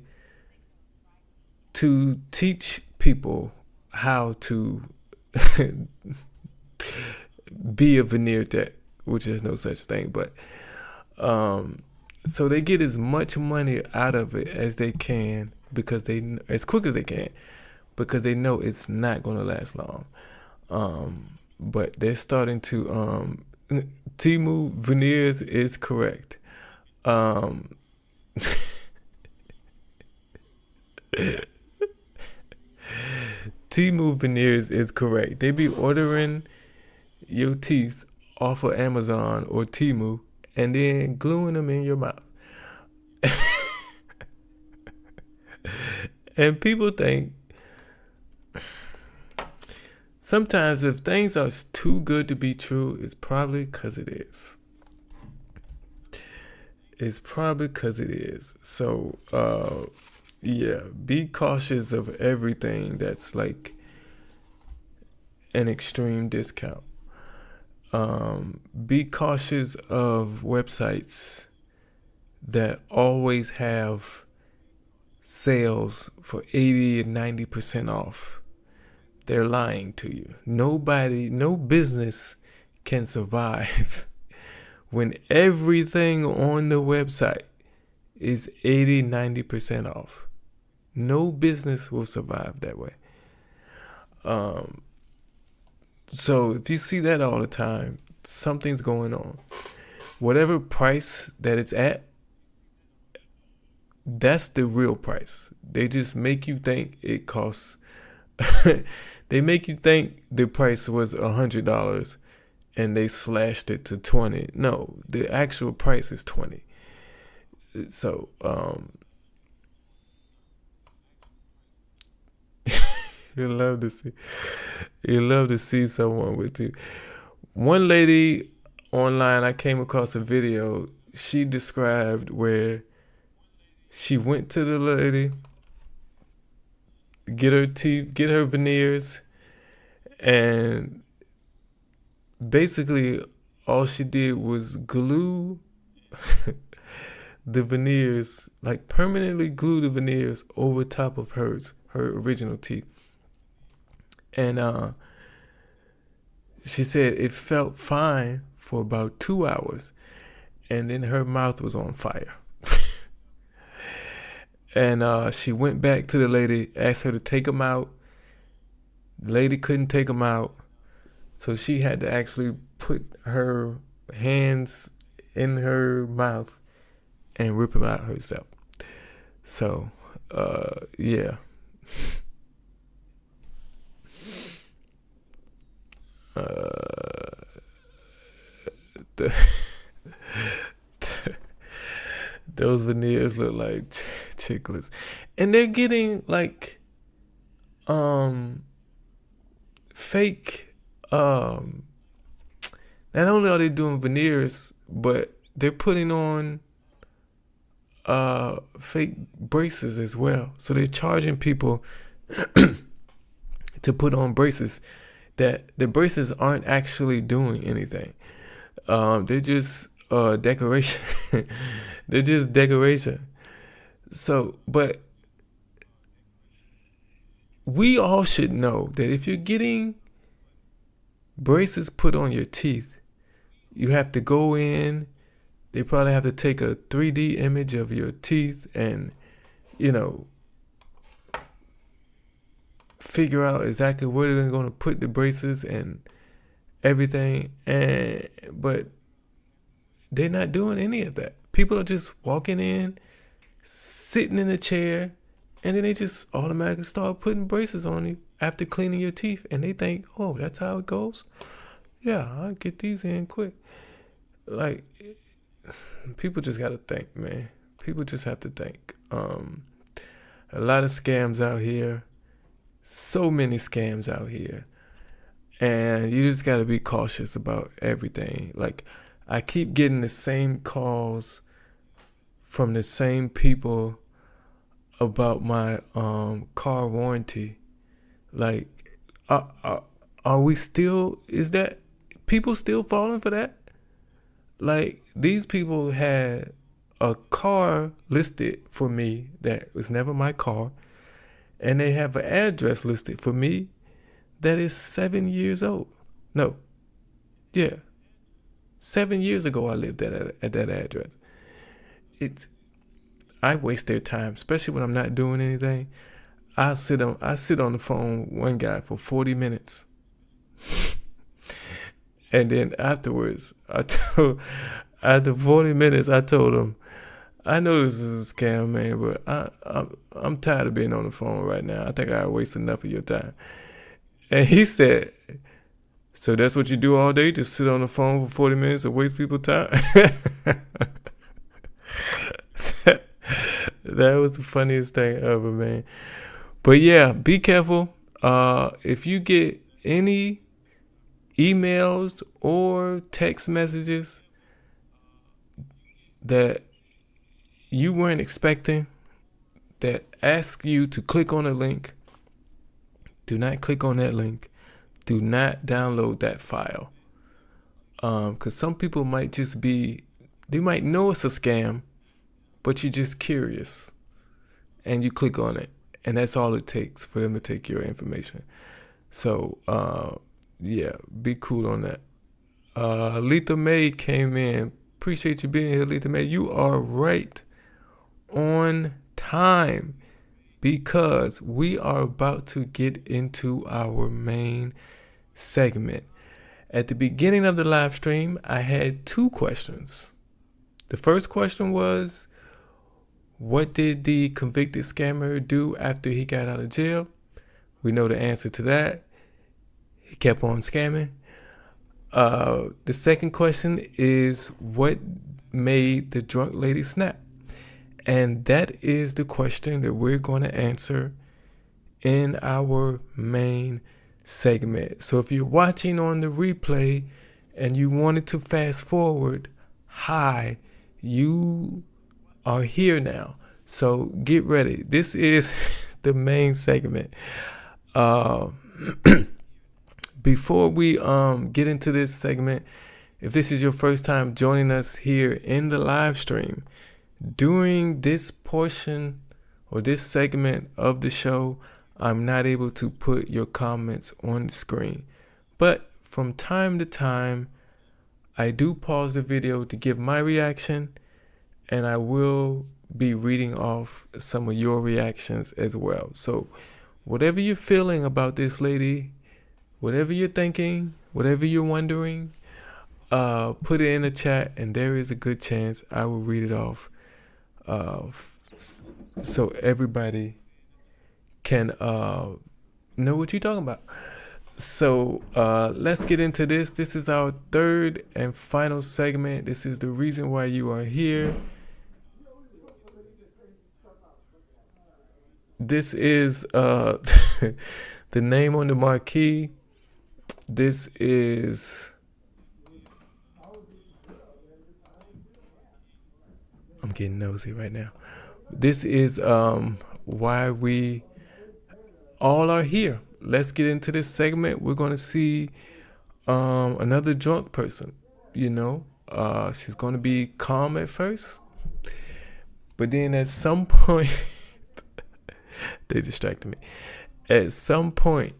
to teach people how to be a veneer tech, which is no such thing, but so they get as much money out of it as they can, because as quick as they can, because they know it's not going to last long. But they're starting to Temu veneers is correct. Temu veneers is correct. They be ordering your teeth off of Amazon or Temu and then gluing them in your mouth. And people think, sometimes if things are too good to be true, it's probably because it is. It's probably because it is. So, yeah, be cautious of everything that's like an extreme discount. Be cautious of websites that always have sales for 80 and 90% off. They're lying to you. No business can survive when everything on the website is 80, 90% off. No business will survive that way. So if you see that all the time, something's going on. Whatever price that it's at, that's the real price. They just make you think it costs. They make you think the price was $100 and they slashed it to 20. No, the actual price is 20. So, you love to see someone with you. One lady online, I came across a video. She described where she went to the lady, get her teeth, get her veneers, and basically all she did was glue the veneers, like permanently glue the veneers over top of her original teeth. And she said it felt fine for about 2 hours, and then her mouth was on fire. And she went back to the lady, asked her to take them out. The lady couldn't take them out, so she had to actually put her hands in her mouth and rip them out herself. So, yeah. Those veneers look like chiclets, and they're getting like fake. Not only are they doing veneers, but they're putting on fake braces as well. So they're charging people to put on braces that the braces aren't actually doing anything. They're just decoration. They're just decoration. So, but we all should know that if you're getting braces put on your teeth, you have to go in. They probably have to take a 3D image of your teeth and, figure out exactly where they're going to put the braces and everything. But they're not doing any of that. People are just walking in, sitting in a chair, and then they just automatically start putting braces on you after cleaning your teeth. And they think, oh, that's how it goes? Yeah, I'll get these in quick. Like, people just got to think, man. People just have to think. A lot of scams out here. So many scams out here. And you just got to be cautious about everything. Like, I keep getting the same calls from the same people about my car warranty. Like, are we still, is that people still falling for that? Like, these people had a car listed for me that was never my car, and they have an address listed for me that is 7 years old. No, yeah, 7 years ago I lived at that address. I waste their time, especially when I'm not doing anything. I sit on the phone with one guy for 40 minutes. And then afterwards, after 40 minutes, I told him, I know this is a scam, man, but I'm tired of being on the phone right now. I think I waste enough of your time. And he said, so that's what you do all day? Just sit on the phone for 40 minutes and waste people's time? That was the funniest thing ever, man. But yeah, be careful. If you get any emails or text messages that you weren't expecting, that ask you to click on a link, do not click on that link. Do not download that file. Because some people might just they might know it's a scam, but you're just curious and you click on it. And that's all it takes for them to take your information. So, yeah, be cool on that. Letha May came in. Appreciate you being here, Letha May. You are right on time. because we are about to get into our main segment. At the beginning of the live stream, I had 2 questions. The first question was, what did the convicted scammer do after he got out of jail? We know the answer to that. He kept on scamming. The second question is, what made the drunk lady snap? And that is the question that we're going to answer in our main segment. So if you're watching on the replay and you wanted to fast forward, hi, you are here now. So get ready. This is the main segment. Before we get into this segment, if this is your first time joining us here in the live stream, during this portion or this segment of the show, I'm not able to put your comments on the screen. But from time to time, I do pause the video to give my reaction, and I will be reading off some of your reactions as well. So whatever you're feeling about this lady, whatever you're thinking, whatever you're wondering, put it in the chat, and there is a good chance I will read it off so everybody can know what you're talking about. So let's get into this. This is our third and final segment. This is the reason why you are here. This is the name on the marquee. This is... I'm getting nosy right now. This is why we all are here. Let's get into this segment. We're going to see another drunk person. You know, she's going to be calm at first, but then at some point, they distracted me. At some point,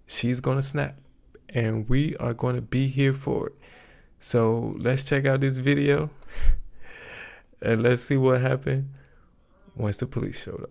she's going to snap, and we are going to be here for it. So let's check out this video, and let's see what happened once the police showed up.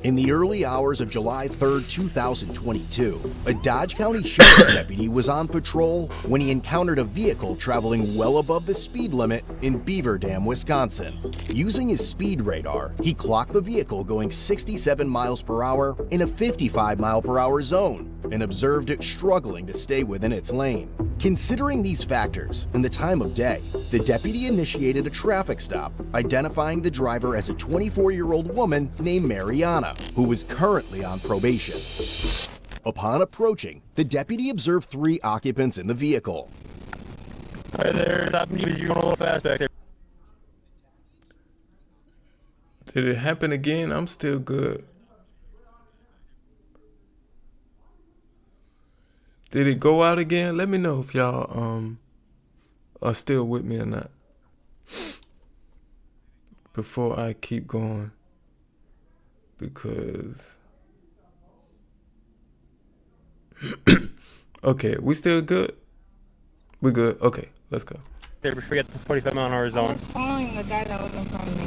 In the early hours of July 3rd, 2022, a Dodge County Sheriff's deputy was on patrol when he encountered a vehicle traveling well above the speed limit in Beaver Dam, Wisconsin. Using his speed radar, he clocked the vehicle going 67 miles per hour in a 55 mile per hour zone and observed it struggling to stay within its lane. Considering these factors and the time of day, the deputy initiated a traffic stop, identifying the driver as a 24-year-old woman named Mariana, who was currently on probation. Upon approaching, the deputy observed 3 occupants in the vehicle. Hi there, stop me, you're going a little fast back there. Did it happen again? I'm still good. Did it go out again? Let me know if y'all are still with me or not before I keep going, because okay, we still good? We good? Okay, let's go. We forget the 45 mile an hour I zone. was following the guy that was in front of me.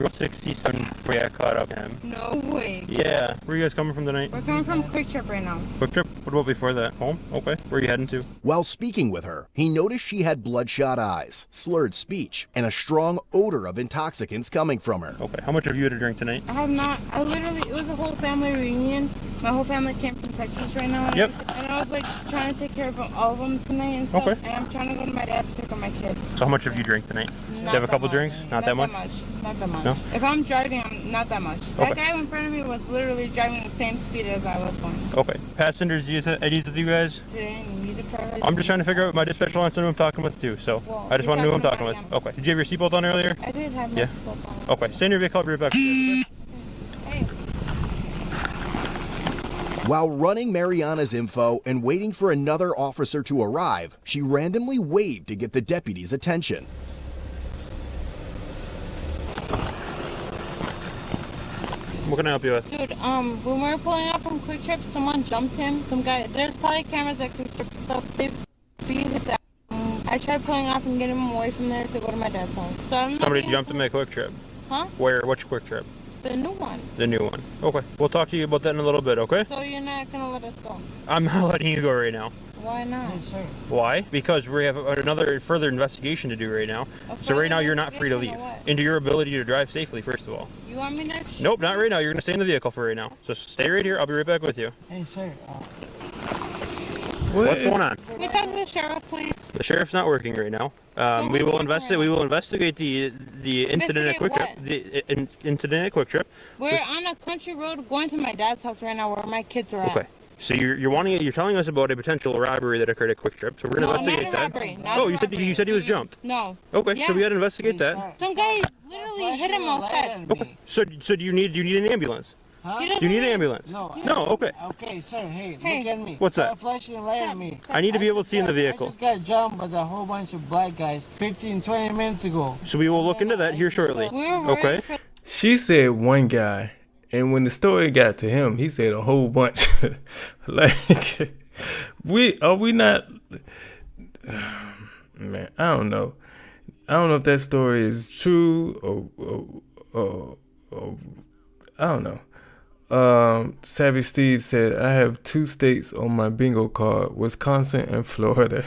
067 before you got caught up him. No way. Yeah. Where are you guys coming from tonight? We're coming from Quick Trip right now. Quick trip? What about before that? Home? Okay. Where are you heading to? While speaking with her, he noticed she had bloodshot eyes, slurred speech, and a strong odor of intoxicants coming from her. Okay. How much have you had to drink tonight? I have not. I literally, it was a whole family reunion. My whole family came from Texas right now. Yep. And I was like trying to take care of all of them tonight and stuff. Okay. And I'm trying to go to my dad's to pick up my kids. So how much have you drank tonight? Do you have a couple drinks? Not that much? Not that much. No? If I'm driving, I'm not that much. That Okay. guy in front of me was literally driving the same speed as I was going. Okay. Passengers, do you have IDs with you guys? Did I need a car? I'm just trying to figure out my dispatcher wants to know who I'm talking with too, so Well, I just you're want to know who I'm talking talking about with. Okay. Did you have your seatbelt on earlier? I did have my Yeah. seatbelt on. Okay. Stay in your vehicle, I'll be right back. Hey. While running Mariana's info and waiting for another officer to arrive, she randomly waved to get the deputy's attention. What can I help you with? Dude, when we were pulling out from Quick Trip, someone jumped him. Some guy, there's probably cameras at Quick Trip, so they beat his ass. I tried pulling off and getting him away from there to go to my dad's house. So I'm not Somebody being- jumped in my Quick Trip. Huh? Where? Which Quick Trip? The new one. The new one. Okay. We'll talk to you about that in a little bit, okay? So you're not gonna let us go? I'm not letting you go right now. Why not? Why? Because we have another further investigation to do right now. So right now you're not free to leave. Into your ability to drive safely, first of all. You want me to? Nope, not right now. You're going to stay in the vehicle for right now. So stay right here. I'll be right back with you. Hey, sir. What's going on? Can we talk to the sheriff, please? The sheriff's not working right now. We will investigate. We will investigate the incident at Quick Trip. The incident at Quick Trip. We're on a country road going to my dad's house right now, where my kids are at. Okay. So you're telling us about a potential robbery that occurred at Quick Trip. So we're gonna investigate that. Robbery, You said he was jumped. No. Okay. Yeah. So we got to investigate that. Some guy literally hit him outside. Okay. So do you need an ambulance? Huh? He Do you need an ambulance? No. No. Okay. Okay, sir. Hey, Hey. look at me. What's Start that? flashing a light at me. I need to be able to see in the I vehicle. just got jumped by a whole bunch of black guys 15, 20 minutes ago. So we will look into that here shortly. We're worried Okay. for She said one guy, and when the story got to him, he said a whole bunch. Like, are we not? Man, I don't know. I don't know if that story is true or I don't know. Savvy Steve said, I have 2 states on my bingo card, Wisconsin and Florida.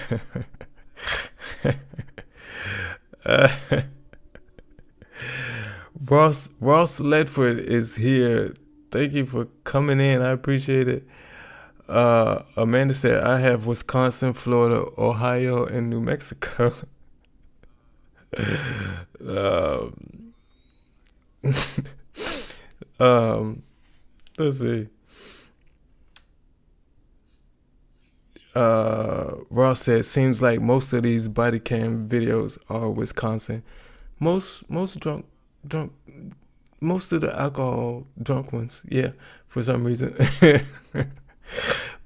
Ross Ledford is here. Thank you for coming in. I appreciate it. Amanda said, I have Wisconsin, Florida, Ohio, and New Mexico. Let's see. Ross said, seems like most of these body cam videos are Wisconsin. Most drunk, most of the alcohol drunk ones, yeah, for some reason.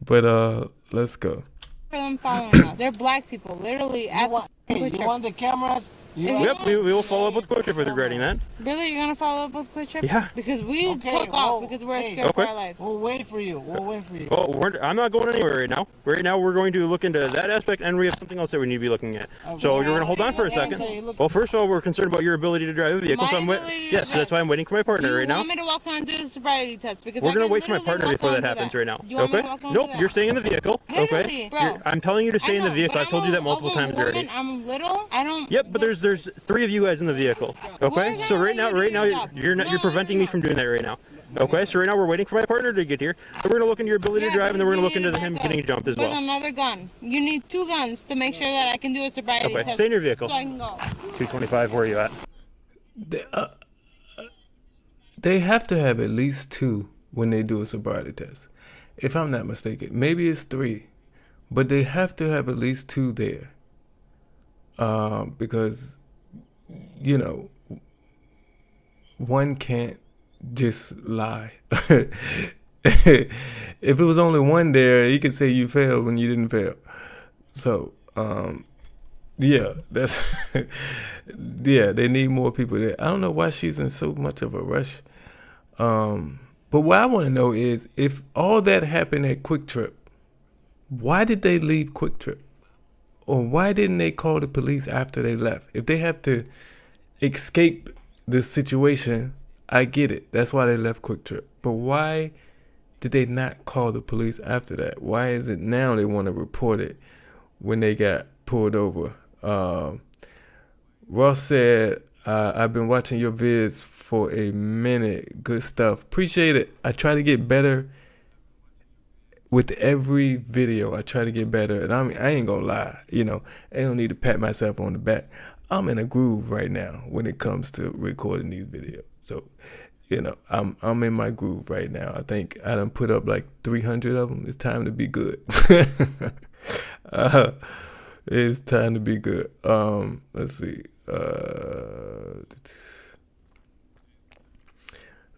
But let's go. them following us. They're black people, literally at the You want the cameras? Yep, we will follow up with Quick Trip regarding that. Really, you're gonna follow up with Quick Trip? Yeah. Because we took off because we're scared for our lives. We'll wait for you. We'll wait for you. Well, I'm not going anywhere right now. Right now, we're going to look into that aspect, and we have something else that we need to be looking at. So you're going to hold on for a second. Well, first of all, we're concerned about your ability to drive a vehicle. So yes, so that's why I'm waiting for my partner right now. You want me to walk on and do the sobriety test? Because We're going to wait for my partner before that happens right now. Okay? Nope, you're staying in the vehicle. Okay? I'm telling you to stay in the vehicle. I've told you that multiple times already. I'm little. I don't. Yep, but there's 3 of you guys in the vehicle. Okay? So right now you're preventing me from doing that right now. Okay? So right now we're waiting for my partner to get here. And we're going to look into your ability to drive, and then we're going to look into him getting jumped as well. With another gun. You need 2 guns to make sure that I can do a sobriety test. Okay, stay in your vehicle. So I can go. 225, where are you at? They have to have at least 2 when they do a sobriety test. If I'm not mistaken. Maybe it's 3. But they have to have at least 2 there. Because, you know, one can't just lie. If it was only 1 there, he could say you failed when you didn't fail. So, yeah, that's yeah, they need more people there. I don't know why she's in so much of a rush. But what I want to know is, if all that happened at Quick Trip, why did they leave Quick Trip? Or why didn't they call the police after they left? If they have to escape the situation, I get it. That's why they left Quick Trip. But why did they not call the police after that? Why is it now they want to report it when they got pulled over? Ross said, I've been watching your vids for a minute. Good stuff. Appreciate it. I try to get better. With every video, I try to get better, and I ain't gonna lie, you know, I don't need to pat myself on the back. I'm in a groove right now when it comes to recording these videos. So, you know, I'm in my groove right now. I think I done put up like 300 of them. It's time to be good. It's time to be good. Let's see.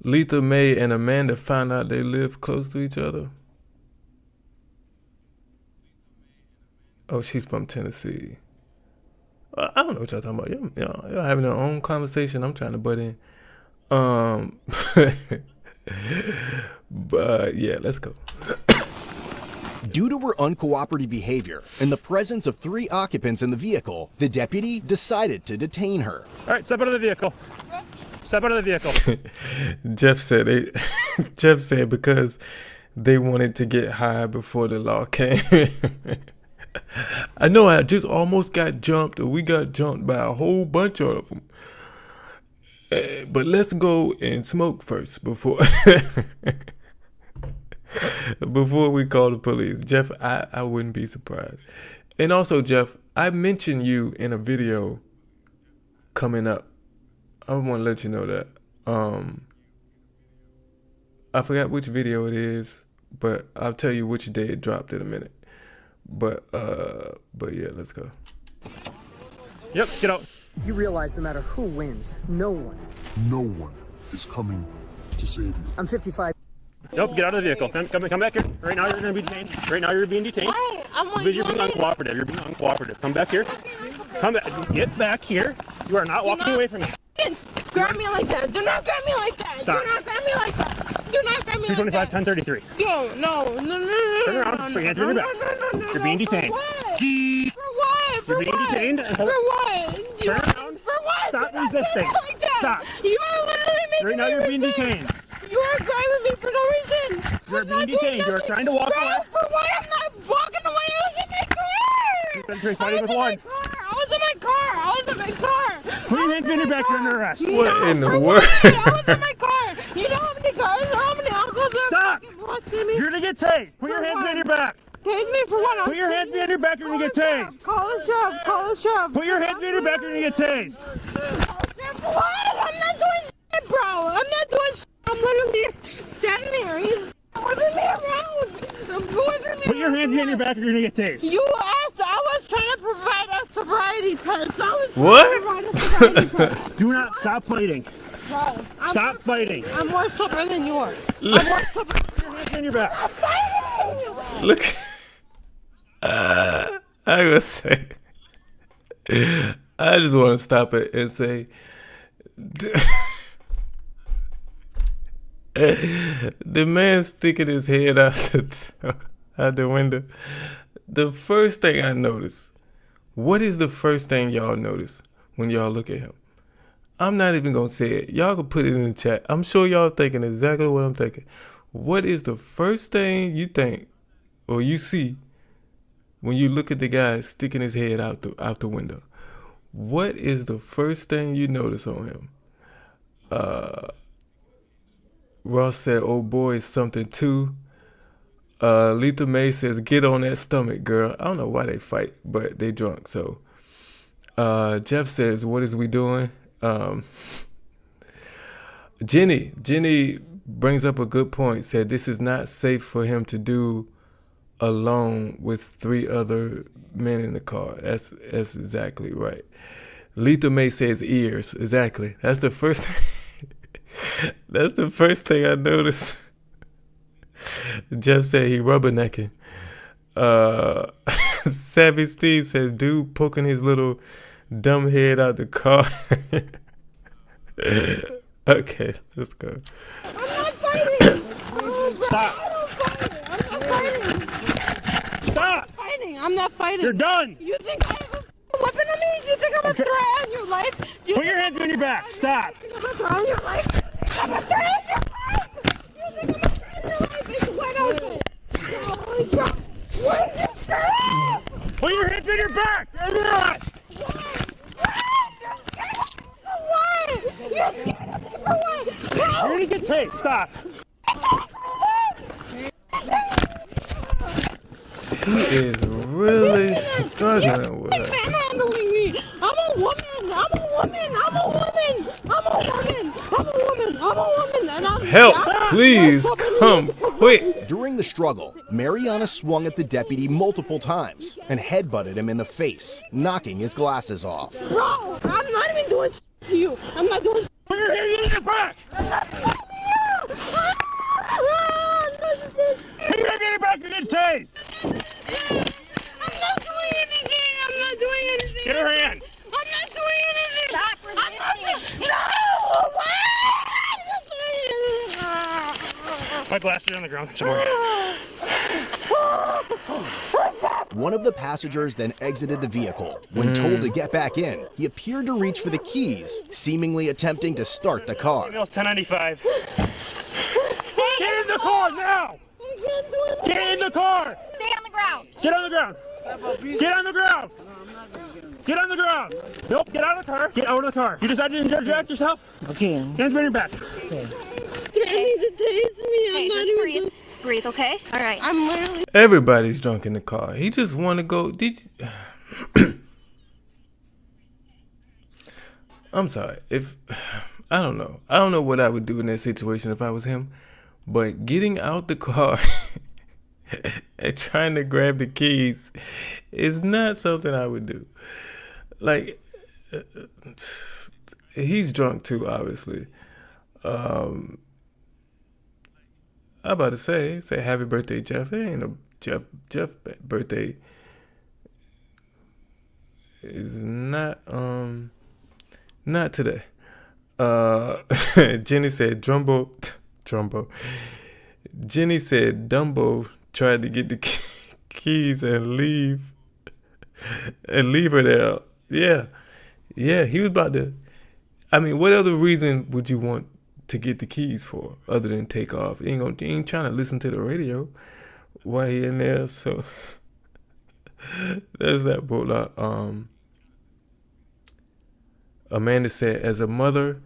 Letha May and Amanda found out they live close to each other. Oh, she's from Tennessee. I don't know what y'all talking about. Y'all having their own conversation. I'm trying to butt in. But yeah, let's go. Due to her uncooperative behavior and the presence of 3 occupants in the vehicle, the deputy decided to detain her. All right, step out of the vehicle. Step out of the vehicle. Jeff said Jeff said because they wanted to get high before the law came. I know I just almost got jumped, or we got jumped by a whole bunch of them. But let's go and smoke first before before we call the police. Jeff, I wouldn't be surprised. And also, Jeff, I mentioned you in a video coming up. I want to let you know that. I forgot which video it is, but I'll tell you which day it dropped in a minute. But yeah, let's go. Yep, get out. You realize no matter who wins, no one is coming to save you. I'm 55. Nope, get out of the vehicle. Come back here. Right now you're going to be detained. Right now you're being detained. Why? Because you're being uncooperative. You're being uncooperative. Come back here. Come back. Get back here. You are not walking away from me. Grab me like that. Do not grab me like that. Stop. Do not grab me like that. Do not grab me like 225, that. 1033. No. Turn around. Put your hands on your back. You're being detained. For what? You're being detained. For what? Turn around. For what? Stop resisting. Like that. Stop. You are literally making Right now me you're being resist. detained. You are grabbing me for no reason. You're I'm being not doing detained. You're nothing. trying to walk Bro, away. for what? I'm not walking away. I was in my car. You've been fighting with one. I was in my car. Put your hands behind your back. You're under arrest. What in the world? I was in my car. You know how many cars, how many uncles are Stop. fucking busting me? You're going to get tased. Put your hands behind your back. Tase me for what? Put your hands behind your back. You're going to get tased. Call the sheriff. Call the sheriff. Put your hands behind your back. You're going to get tased. Call the sheriff for what? I'm not doing shit, bro. I'm not doing shit. I'm literally standing there. He's whipping me around. I'm whipping me Put your hands behind your back. You're going to get tased. You asked. I was trying to provide a sobriety test. I was What? trying to provide a sobriety test. Do not stop fighting. Bro, Stop fighting. I'm more sober than you are. I'm more sober. Put your hands behind your back. Look. I gotta say, I just want to stop it and say, the man sticking his head out the window. The first thing I noticed, what is the first thing y'all notice when y'all look at him? I'm not even gonna say it. Y'all can put it in the chat. I'm sure y'all thinking exactly what I'm thinking. What is the first thing you think or you see when you look at the guy sticking his head out the window? What is the first thing you notice on him? Ross said, "Oh boy, it's something too." Letha May says, "Get on that stomach, girl." I don't know why they fight, but they drunk. So Jeff says, "What is we doing?" Jenny brings up a good point. Said this is not safe for him to do alone with 3 other men in the car. That's exactly right. Letha May says ears. Exactly. That's the first. That's the first thing I noticed. Jeff said he rubbernecking. Savvy Steve says dude poking his little dumb head out the car. Okay, let's go. I'm not fighting. Stop. I'm not fighting. Stop. I'm not fighting. You're done. You think I have a weapon on me? You think I'm a threat on your life? Put your hands behind your back. Stop. You think I'm a threat on your life? I'm a threat on your life. You think I'm a threat on your life? It's wide open. Holy crap. What is this sheriff? Put your hands behind your back. You're under arrest. You're gonna get tased. Stop. He is really struggling with it. Manhandling me. I'm a woman. And Help, please, come quick. During the struggle, Mariana swung at the deputy multiple times and headbutted him in the face, knocking his glasses off. Bro, I'm not even doing shit to you. I'm not doing shit. Put your hands behind your back. I'm not doing Put your hands behind your back. You're getting tased. I'm not doing anything. Get her hand. I'm not doing anything. Stop resisting. My glasses are on the ground somewhere. One of the passengers then exited the vehicle. When told to get back in, he appeared to reach for the keys, seemingly attempting to start the car. Email's 1095. Get in the car now! Get in the car! Stay on the ground. Get on the ground! Get on the ground! Get on the ground! Nope, get out of the car. Get out of the car. You decided to interject yourself? Okay. Hands behind your back. Threatening to tase me. Okay, just breathe. Breathe, okay? All right. I'm literally... Everybody's drunk in the car. He just want to go. I'm sorry. I don't know what I would do in that situation if I was him. But getting out the car and trying to grab the keys is not something I would do. Like, he's drunk too, obviously. I'm about to say happy birthday, Jeff. It ain't no Jeff birthday. Is not today. Jenny said Drumbo. Jenny said Dumbo tried to get the keys and leave her there. Yeah, he was about to. I mean, what other reason would you want to get the keys for other than take off? He ain't trying to listen to the radio while he in there. So there's that bola. Amanda said, as a mother,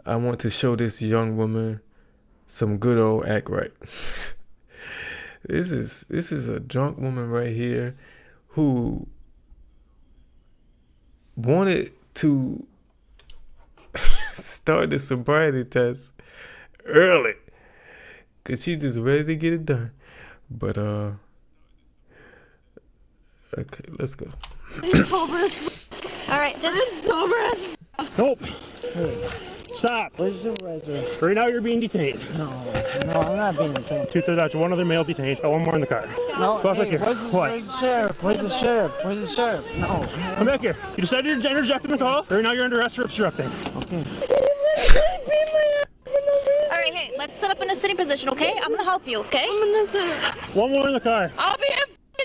I want to show this young woman some good old act right. This is a drunk woman right here who wanted to start the sobriety test early because she's just ready to get it done. But okay, let's go. All right, just sober. Nope. Stop. Where's the supervisor? Right now you're being detained. No, I'm not being detained. 2/3 one other male detained. One more in the car. No, Go back hey, here. where's What? the sheriff? Where's the sheriff? Where's the sheriff? No. Come back here. You decided to interject in the call. Right now you're under arrest for obstructing. Okay. All right, hey, let's set up in a sitting position, okay? I'm gonna help you, okay? One more in the car. I'll be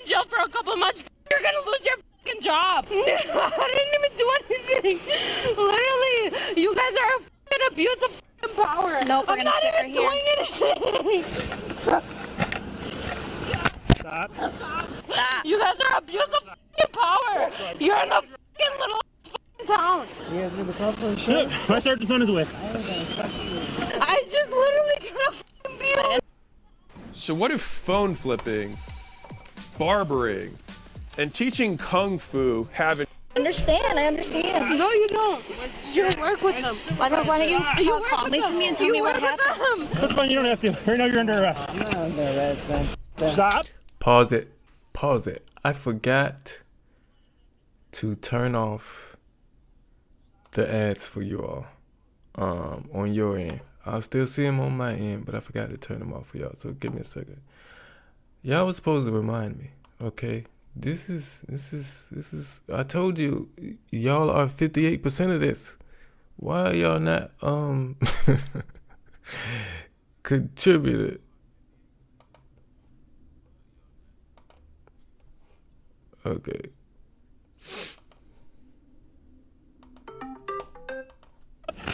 in jail for a couple of months. You're gonna lose your fucking job. I didn't even do anything. Literally, you guys are a fucking abuse of fucking power. Nope, we're I'm gonna not sit even right here. doing anything. Stop. Stop. You guys are abuse of fucking power. You're in a fucking little fucking town. You guys need to call for a sheriff? My sergeant's on his way. I just literally gonna fucking be like... So what if phone flipping, barbering, and teaching kung fu haven't... I understand. No, you don't. You work with them. Why don't you talk calmly to me and tell me what happened? That's fine, you don't have to. Right now you're under arrest. I'm not under arrest, man. Stop. Pause it. I forgot to turn off the ads for you all on your end. I'll still see them on my end, but I forgot to turn them off for y'all. So give me a second. Y'all was supposed to remind me, okay? This is. I told you, y'all are 58% of this. Why are y'all not contributed? Okay.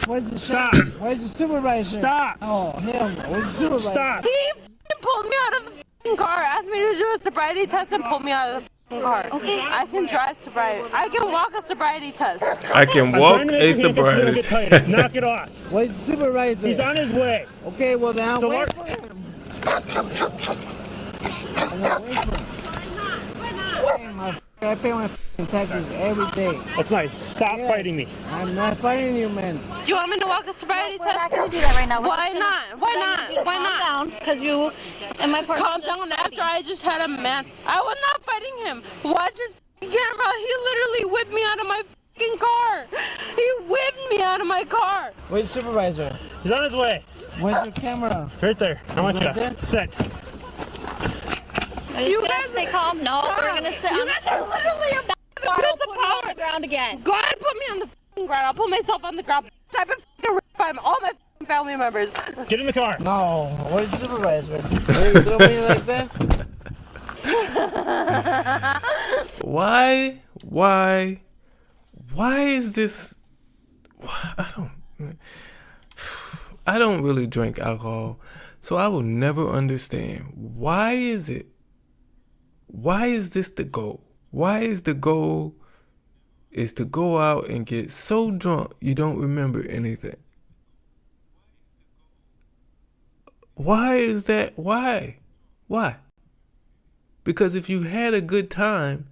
Where's the Stop. sheriff? Where's the supervisor? Stop. Oh, hell no. Where's the supervisor? Stop. He fucking pulled me out of the fucking car, asked me to do a sobriety test, and pulled me out of the fucking car. Okay. I can drive sobriety. I can walk a sobriety test. I can walk a sobriety Get test. tighter. Knock it off. Where's the supervisor? He's on his way. Okay, well then I'll So wait what- for him. I'm gonna wait for him. I pay my fucking taxes every day. That's nice. Stop Yeah. fighting me. I'm not fighting you, man. You want me to walk a sobriety We're not test? gonna do that right now. Why not? Why not? Why Calm not? down, because you and my partner. Calm down after I just had a man. I was not fighting him. Watch his camera. He literally whipped me out of my fucking car. He whipped me out of my car. Where's the supervisor? He's on his way. Where's your camera? It's right there. I want you Right there? to sit. Are you just gonna stay calm? No, we're gonna sit You on guys are literally a I'll abuse put of you on power. the ground again. Go ahead and put me on the fucking ground. I'll put myself on the ground. I've been fucking raped by all my fucking family members. Get in the car. No, where's the supervisor? Where you throw me like that? Why is this? I don't really drink alcohol, so I will never understand. Why is this the goal? Why is the goal is to go out and get so drunk you don't remember anything? Why is that? Why? Because if you had a good time,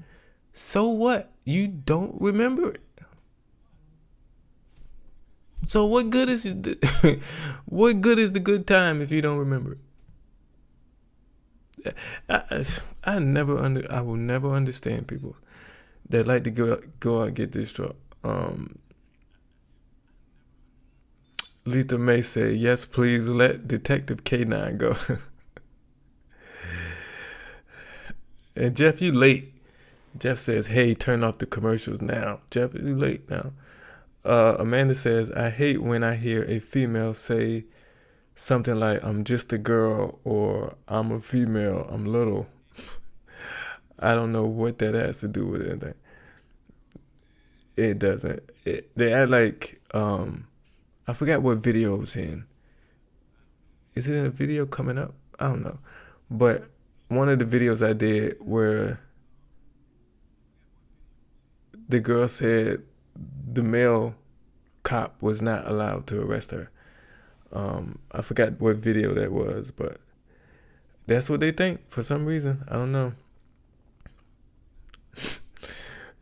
so what? You don't remember it. So what good is what good is the good time if you don't remember it? I will never understand people that like to go out and get this drunk. Letha May said, "Yes, please let Detective K9 go." And Jeff, you late. Jeff says, "Hey, turn off the commercials now." Jeff, you late now. Amanda says, "I hate when I hear a female say something like, 'I'm just a girl,' or 'I'm a female, I'm little.' I don't know what that has to do with anything. It doesn't. They act like, I forgot what video it was in. Is it in a video coming up? I don't know. But one of the videos I did where the girl said the male cop was not allowed to arrest her. I forgot what video that was, but that's what they think for some reason. I don't know.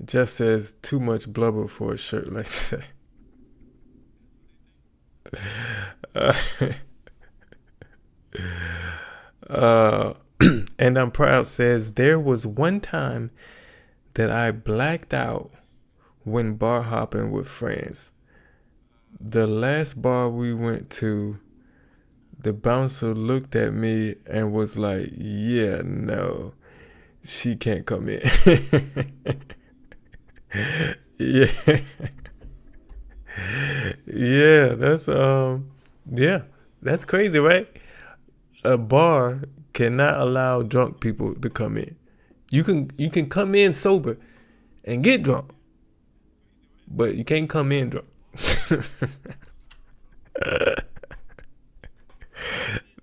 Jeff says, "Too much blubber for a shirt like that." And I'm proud says, "There was one time that I blacked out when bar hopping with friends. The last bar we went to, the bouncer looked at me and was like, 'Yeah, no, she can't come in.'" Yeah. Yeah, that's crazy, right? A bar cannot allow drunk people to come in. You can come in sober and get drunk, but you can't come in drunk.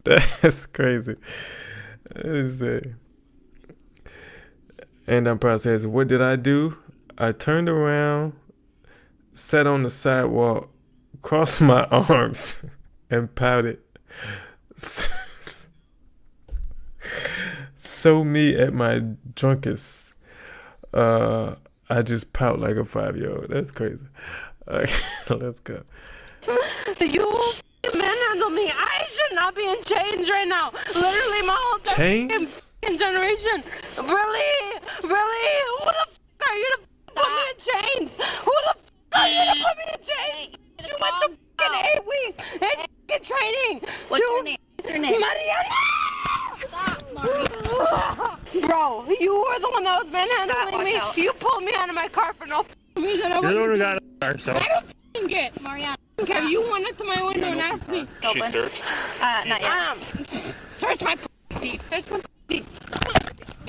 That's crazy. And I'm proud says, "What did I do? I turned around, sat on the sidewalk, crossed my arms, and pouted. So me at my drunkest, I just pout like a 5-year-old. That's crazy. Let's go. You manhandle me. I should not be in chains right now. Literally, my whole chains generation. Really? Who the f are you to put me in chains? Who the f are you to put me in chains? You went to f***ing 8 weeks and f***ing training. What's your name? Mariana! Bro, you were the one that was manhandling me. You pulled me out of my car for no reason. You're the one who got it, so. I don't f***ing get Mariana. Okay, you went up to my window and asked me. She searched? Not yet. Search my teeth. Search my teeth.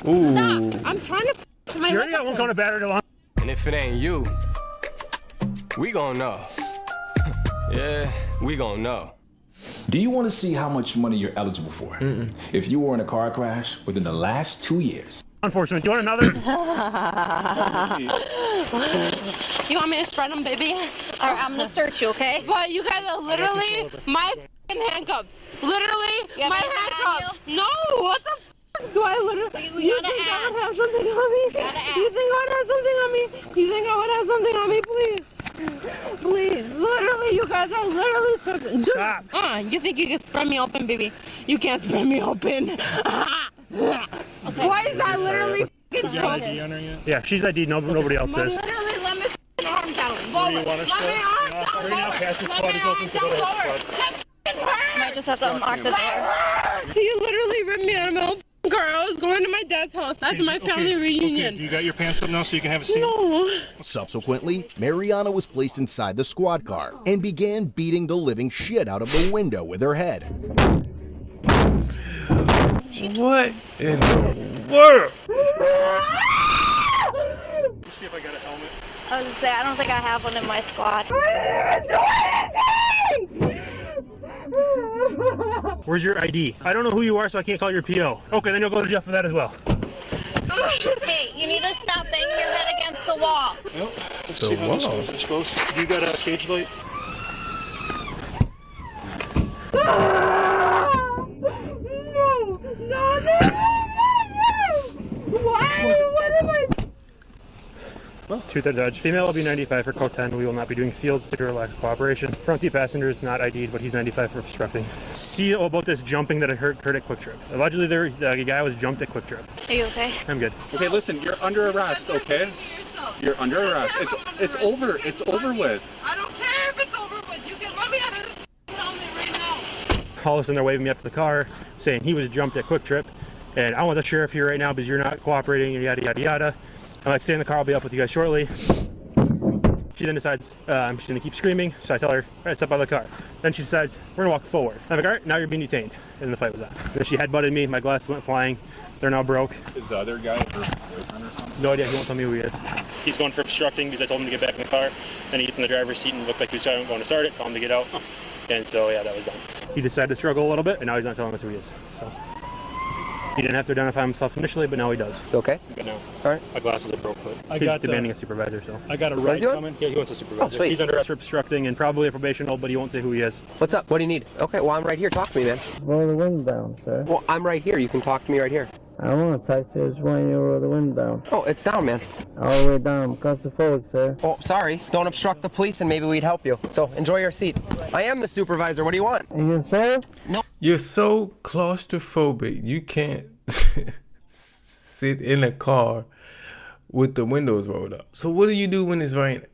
Ooh. Stop. I'm trying to my You already got one kind of battery along. And if it ain't you, we gon' know. Yeah, we gon' know. Do you want to see how much money you're eligible for? If you were in a car crash within the last 2 years? Unfortunate. Do you want another? You want me to spread them, baby? All right, I'm gonna search you, okay? But you guys are literally my f***ing handcuffs. Literally my handcuffs. No, what the f***? Do I literally? You think I would have something on me? You think I would have something on me? You think I would have something on me, please? Please, literally, you guys are literally fucking. Stop. You think you can spread me open, baby? You can't spread me open. Why is that literally fucking drunk? Yeah, she's ID. Nobody else is. Literally, let me arm down. Forward. Let me arm down forward. Let me arm down forward. I might just have to unlock the door. You literally ripped me out of my own car. I was going to my dad's house. That's my family reunion. Okay. You got your pants up now so you can have a seat? No. Subsequently, Mariana was placed inside the squad car and began beating the living shit out of the window with her head. What in the world? Let's see if I got a helmet. I was gonna say, I don't think I have one in my squad. Where's your ID? I don't know who you are, so I can't call your PO. Okay, then you'll go to jail for that as well. Hey, you need to stop banging your head against the wall. Well, let's see how this goes. This goes. You got a cage light? Well, 2/3 Dodge. Female will be 95 for code 10. We will not be doing fields due to lack of cooperation. Front seat passenger is not ID'd, but he's 95 for obstructing. See about this jumping that occurred at Quick Trip. Allegedly, a guy was jumped at Quick Trip. Are you okay? I'm good. Okay, listen, you're under arrest, okay? You're under arrest. It's over. It's over with. I don't care if it's over with. You can let me out of this helmet right now. All of a sudden, they're waving me up to the car, saying he was jumped at Quick Trip, and I want the sheriff here right now because you're not cooperating, and yada, yada, yada. I'm like, stay in the car, I'll be up with you guys shortly. She then decides she's going to keep screaming, so I tell her, all right, step out of the car. Then she decides, we're going to walk forward. I'm like, all right, now you're being detained. And the fight was on. Then she headbutted me, my glasses went flying. They're now broke. Is the other guy her boyfriend or something? No idea, he won't tell me who he is. He's going for obstructing because I told him to get back in the car. Then he gets in the driver's seat and looked like he was going to start it, told him to get out. And so, yeah, that was done. He decided to struggle a little bit, and now he's not telling us who he is. So he didn't have to identify himself initially, but now he does. Okay. But now, all right. My glasses are broke, but I he's demanding a supervisor, so. I got a ride coming. Yeah, he wants a supervisor. Oh, sweet. He's under arrest for obstructing and probably a probational, but he won't say who he is. What's up? What do you need? Okay, well, I'm right here. Talk to me, man. Roll the window down, sir. Well, I'm right here. You can talk to me right here. I don't want to talk to you. I just want you to roll the window down. Oh, it's down, man. All the way down. Claustrophobic, sir. Oh, sorry. Don't obstruct the police and maybe we'd help you. So, enjoy your seat. I am the supervisor. What do you want? Are you sure? No. You're so claustrophobic, you can't sit in a car with the windows rolled up. So what do you do when it's raining?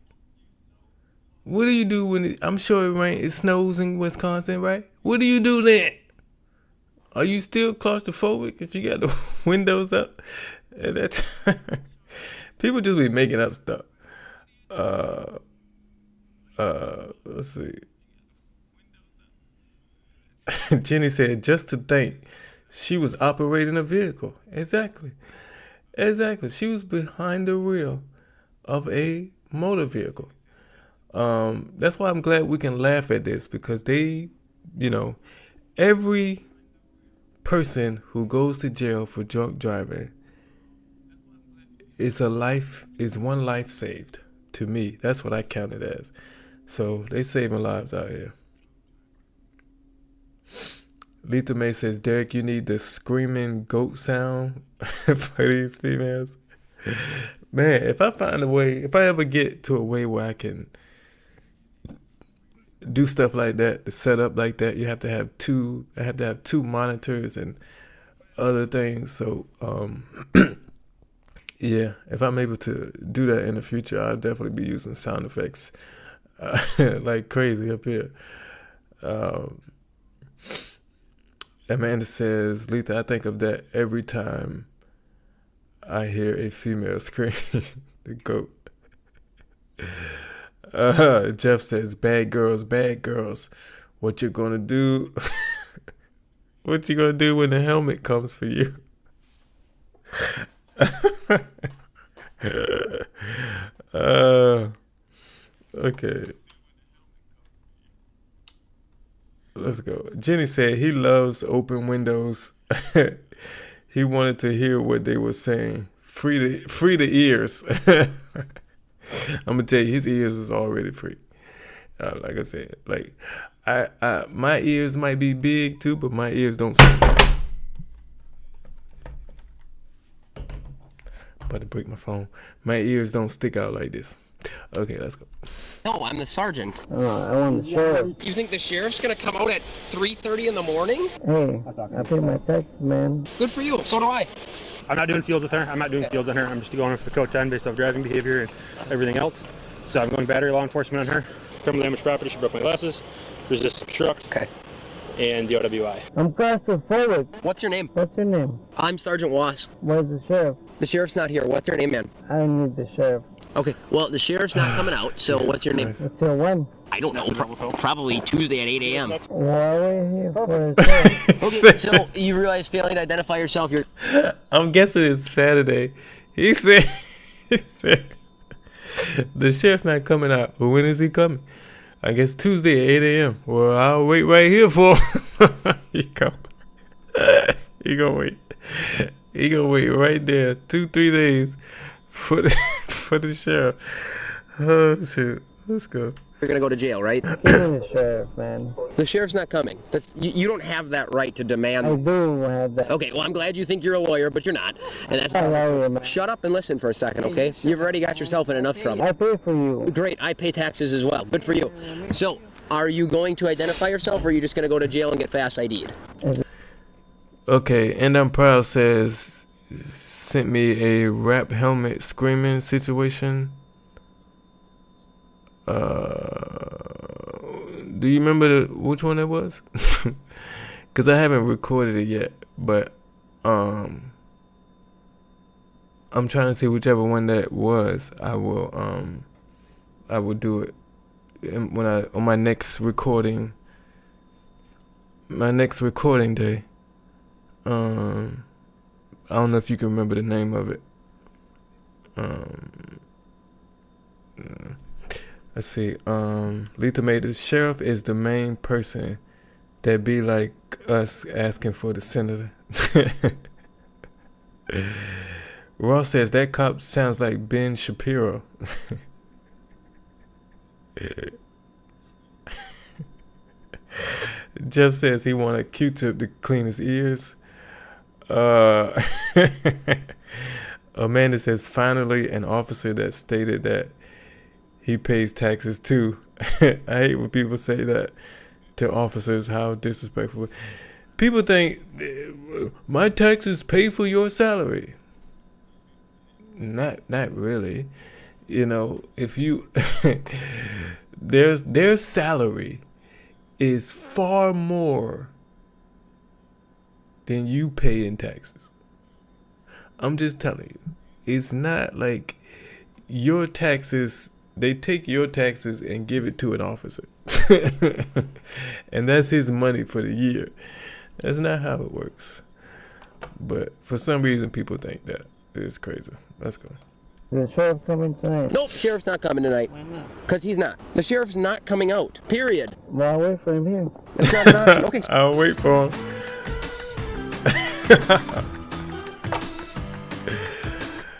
What do you do when I'm sure it snows in Wisconsin, right? What do you do then? Are you still claustrophobic if you got the windows up? And that's people just be making up stuff. Let's see. Jenny said, just to think, she was operating a vehicle. Exactly. She was behind the wheel of a motor vehicle. That's why I'm glad we can laugh at this, because they, every person who goes to jail for drunk driving is one life saved. To me, that's what I count it as. So they saving lives out here. Letha May says, Derrick, you need the screaming goat sound for these females. Man, if I ever get to a way where I can do stuff like that, the setup like that, I have to have two monitors and other things. So, yeah, if I'm able to do that in the future, I'll definitely be using sound effects like crazy up here. Amanda says, Letha, I think of that every time I hear a female scream. The goat. Jeff says, bad girls. What you gonna do? What you gonna do when the helmet comes for you? Okay. Let's go. Jenny said he loves open windows. He wanted to hear what they were saying. Free the ears. I'm gonna tell you, his ears was already free. Like I said, like I my ears might be big too, but my ears don't. About to break my phone. My ears don't stick out like this. Okay, let's go. No, I'm the sergeant. I want the sheriff. You think the sheriff's gonna come out at 3:30 in the morning? Hey, I paid my taxes, man. Good for you. So do I. I'm not doing fields with her. I'm not doing fields on her. I'm just going for code 10 based off driving behavior and everything else. So I'm going battery law enforcement on her. Criminal damage property. She broke my glasses. Resist obstruct. Okay. And the OWI. I'm claustrophobic. What's your name? What's your name? I'm Sergeant Wass. Where's the sheriff? The sheriff's not here. What's your name, man? I don't need the sheriff. Okay, well, the sheriff's not coming out, so what's your name? Until when? I don't know, probably Tuesday at 8 a.m. Why are we here for a sheriff? Okay, so you realize failing to identify yourself, you're... I'm guessing it's Saturday. He said the sheriff's not coming out. Well, when is he coming? I guess Tuesday at 8 a.m. Well, I'll wait right here for him. He gonna wait. He gonna wait right there 2-3 days for the sheriff. Oh shit. Let's go. You're gonna go to jail, right? Give me the sheriff, man. The sheriff's not coming. You don't have that right to demand. I do have that. Okay, well, I'm glad you think you're a lawyer, but you're not. And that's Shut up and listen for a second, okay? You've already got yourself in enough trouble. I pay for you. Great, I pay taxes as well. Good for you. So, are you going to identify yourself, or are you just gonna go to jail and get fast ID'd? Okay, and I'm proud says sent me a rap helmet screaming situation. Do you remember which one it was? Because I haven't recorded it yet, but I'm trying to see whichever one that was. I will do it when on my next recording. My next recording day. I don't know if you can remember the name of it. Let's see. Letha made the sheriff is the main person that be like us asking for the senator. Ross says that cop sounds like Ben Shapiro. Jeff says he want a Q-tip to clean his ears. Amanda says finally an officer that stated that he pays taxes too. I hate when people say that to officers. How disrespectful. People think my taxes pay for your salary. Not really. You know, if you their salary is far more than you pay in taxes. I'm just telling you. It's not like your taxes. They take your taxes and give it to an officer. And that's his money for the year. That's not how it works. But for some reason, people think that. It's crazy. Let's go. Is the sheriff coming tonight? Nope, sheriff's not coming tonight. Why not? Because he's not. The sheriff's not coming out. Period. Well, I'll wait for him here. That's not an option. Okay. I'll wait for him.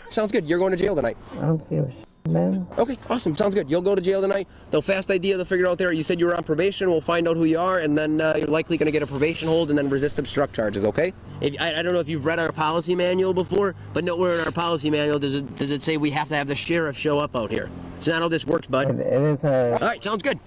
Sounds good. You're going to jail tonight. I don't give a shit, man. Okay, awesome. Sounds good. You'll go to jail tonight. They'll fast ID. They'll figure out there. You said you were on probation. We'll find out who you are, and then you're likely going to get a probation hold and then resist obstruct charges, okay? I don't know if you've read our policy manual before, but nowhere in our policy manual does it say we have to have the sheriff show up out here. It's not how this works, bud. It is all right, sounds good.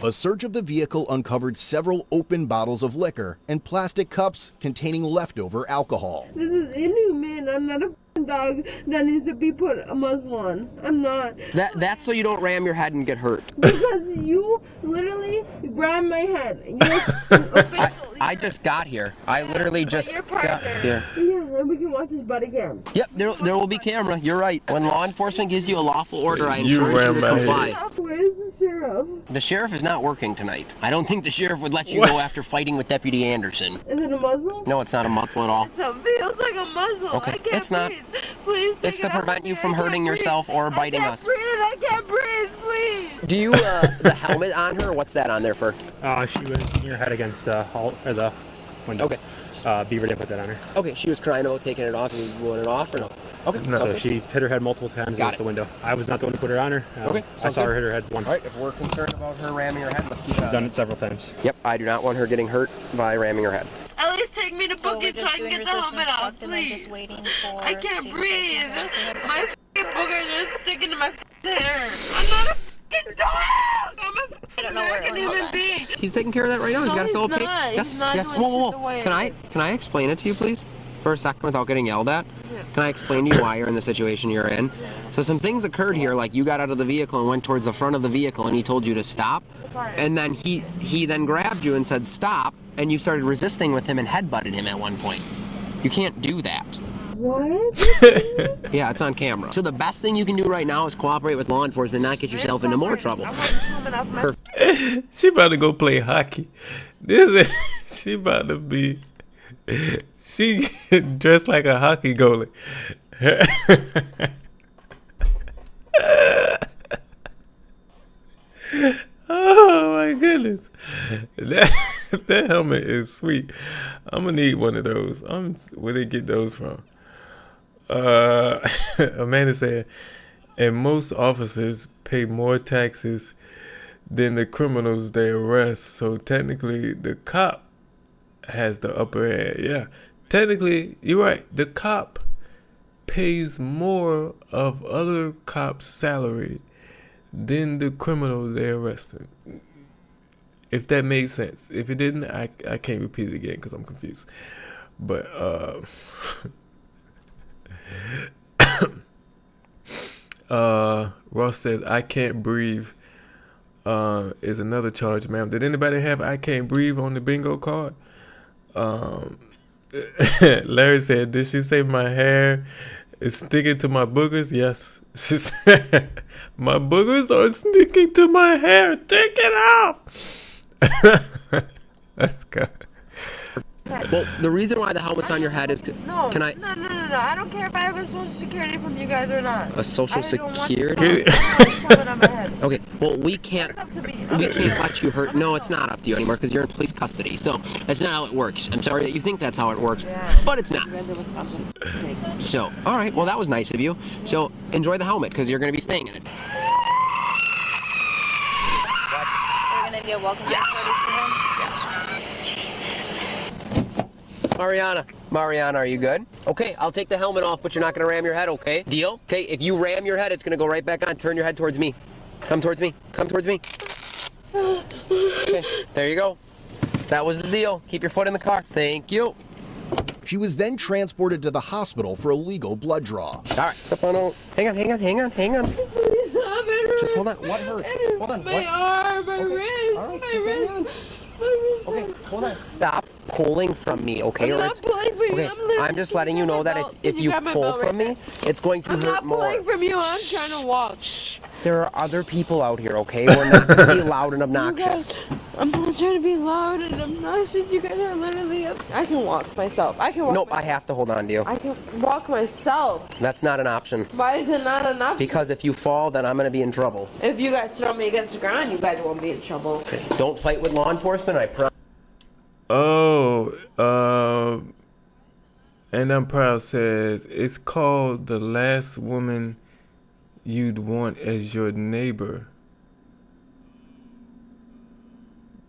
A search of the vehicle uncovered several open bottles of liquor and plastic cups containing leftover alcohol. This is inhumane. I'm not a dog that needs to be put a muzzle on. I'm not. That's so you don't ram your head and get hurt. Because you literally grabbed my head. I just got here. I literally just got here. Yeah, and we can watch his butt again. Yep, there will be camera. You're right. When law enforcement gives you a lawful order, I encourage you to comply. Where is the sheriff? The sheriff is not working tonight. I don't think the sheriff would let you go after fighting with Deputy Anderson. Is it a muzzle? No, it's not a muzzle at all. It feels like a muzzle. Okay, I can't it's not. breathe. Please it's to prevent you from hurting yourself or biting us. I can't breathe, please. Do you, the helmet on her, what's that on there for? She was hitting her head against the window. Okay. Beaver didn't put that on her. Okay, she was crying about taking it off. You want it off or no? Okay. No. Okay. So she hit her head multiple times against the window. I was not the one who put her on her. Okay. I saw her hit her head once. All right, if we're concerned about her ramming her head, let's keep She's done it several times. Yep, I do not want her getting hurt by ramming her head. At least take me to booking so I can get the helmet off, please. Just waiting for I can't breathe. My boogers are sticking to my hair. I'm not a dog! I'm a American human being. He's taking care of that right now. He's got to fill up. He's not. Yes. Whoa. Can I explain it to you, please, for a second without getting yelled at? Yeah. Can I explain to you why you're in the situation you're in? So some things occurred here, like you got out of the vehicle and went towards the front of the vehicle, and he told you to stop, and then he then grabbed you and said stop, and you started resisting with him and headbutted him at one point. You can't do that. What? Yeah, it's on camera. So the best thing you can do right now is cooperate with law enforcement, not get yourself into more trouble. She about to go play hockey. This is she about to be. She dressed like a hockey goalie. Oh my goodness, that helmet is sweet. I'm gonna need one of those. Where they get those from? Amanda said, and most officers pay more taxes than the criminals they arrest. So technically, the cop has the upper hand. Yeah, technically, you're right. The cop pays more of other cops' salary than the criminal they're arresting. If that makes sense. If it didn't, I can't repeat it again because I'm confused. But Ross says, I can't breathe is another charge, ma'am. Did anybody have I can't breathe on the bingo card? Larry said, did she say my hair is sticking to my boogers? Yes. She said, my boogers are sticking to my hair. Take it off. That's good. Well, the reason why the helmet's on your head is No, can I? No. I don't care if I have a social security from you guys or not. A social security? Okay, well, we can't let you hurt. No, it's not up to you anymore because you're in police custody. So that's not how it works. I'm sorry that you think that's how it works, but it's not. So, all right, well, that was nice of you. So enjoy the helmet because you're going to be staying in it. We're gonna do a welcome back party for him. Mariana, are you good? Okay, I'll take the helmet off, but you're not gonna ram your head, okay? Deal? Okay, if you ram your head, it's gonna go right back on. Turn your head towards me. Come towards me. Okay, there you go. That was the deal. Keep your foot in the car. Thank you. She was then transported to the hospital for a legal blood draw. All right, step on out. Hang on. Just hold on. What hurts? Hold on. My arm, my wrist, all right, my just hang on. wrist. Okay, hold on. Stop pulling from me, okay? I'm not pulling from you. Okay, I'm just letting you know that if you pull from me, it's going to hurt more. I'm not pulling from you. I'm trying to walk. Shh. There are other people out here, okay? We're not going to be loud and obnoxious. I'm not trying to be loud and obnoxious. You guys are literally I can walk myself. Nope, I have to hold on to you. I can walk myself. That's not an option. Why is it not an option? Because if you fall, then I'm going to be in trouble. If you guys throw me against the ground, you guys won't be in trouble. Okay. Don't fight with law enforcement, I promise. And I'm proud says it's called The Last Woman You'd Want as Your Neighbor.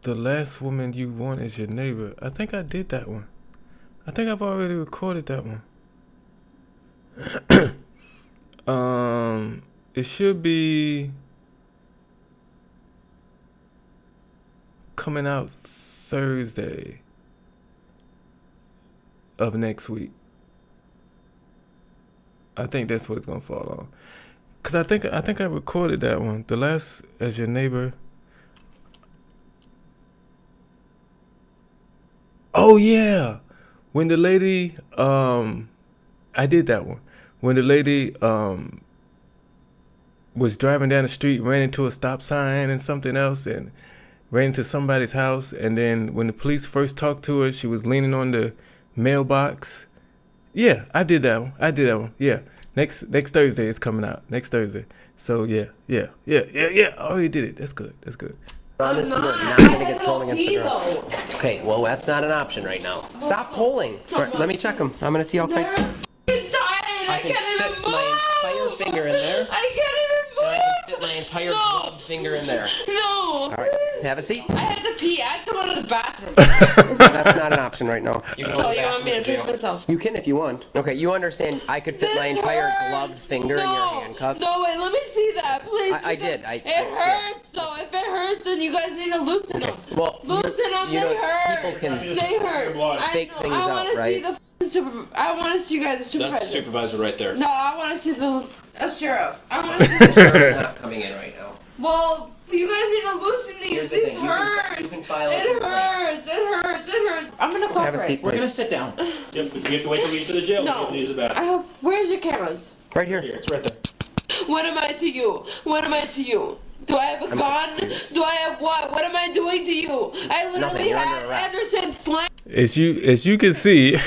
The Last Woman You Want as Your Neighbor. I think I did that one. I think I've already recorded that one. It should be coming out Thursday of next week. I think that's what it's gonna fall on. Cause I think I recorded that one. The Last as Your Neighbor. Oh yeah, when the lady I did that one. When the lady was driving down the street, ran into a stop sign and something else, and ran into somebody's house, and then when the police first talked to her, she was leaning on the mailbox. Yeah, I did that one. Yeah. Next Thursday it's coming out. Next Thursday. So yeah. I already did it. That's good. Promise you're not going to get thrown against the ground. Okay, well, that's not an option right now. Stop pulling. All right, let me check them. I'm going to see how tight. I can fit my entire finger in there. I can't even move. And I can fit my entire gloved finger in there. No. All right, have a seat. I had to pee. I had to go to the bathroom. That's not an option right now. So you want me to pick myself? You can if you want. Okay, you understand I could fit my entire gloved finger in your handcuffs. No, wait, let me see that, please. I did. It hurts, though. If it hurts, then you guys need to loosen them. Well, loosen them, they hurt. People can They hurt. fake things out, right? I want to see you guys the supervisor. That's the supervisor right there. No, I want to see the sheriff. I want to see the Sheriff's not coming in right now. Well, you guys need to loosen these. These hurt. You can file It hurts. I'm gonna cooperate. Have a seat, We're please. gonna sit down. Yep, we have to wait till we get to the jail. No. To use the bathroom. I hope. Where's your cameras? Right here. It's right there. What am I to you? What am I to you? Do I have a gun? Do I have what? What am I doing to you? I literally Nothing, you're had under arrest. Anderson slam. As you can see,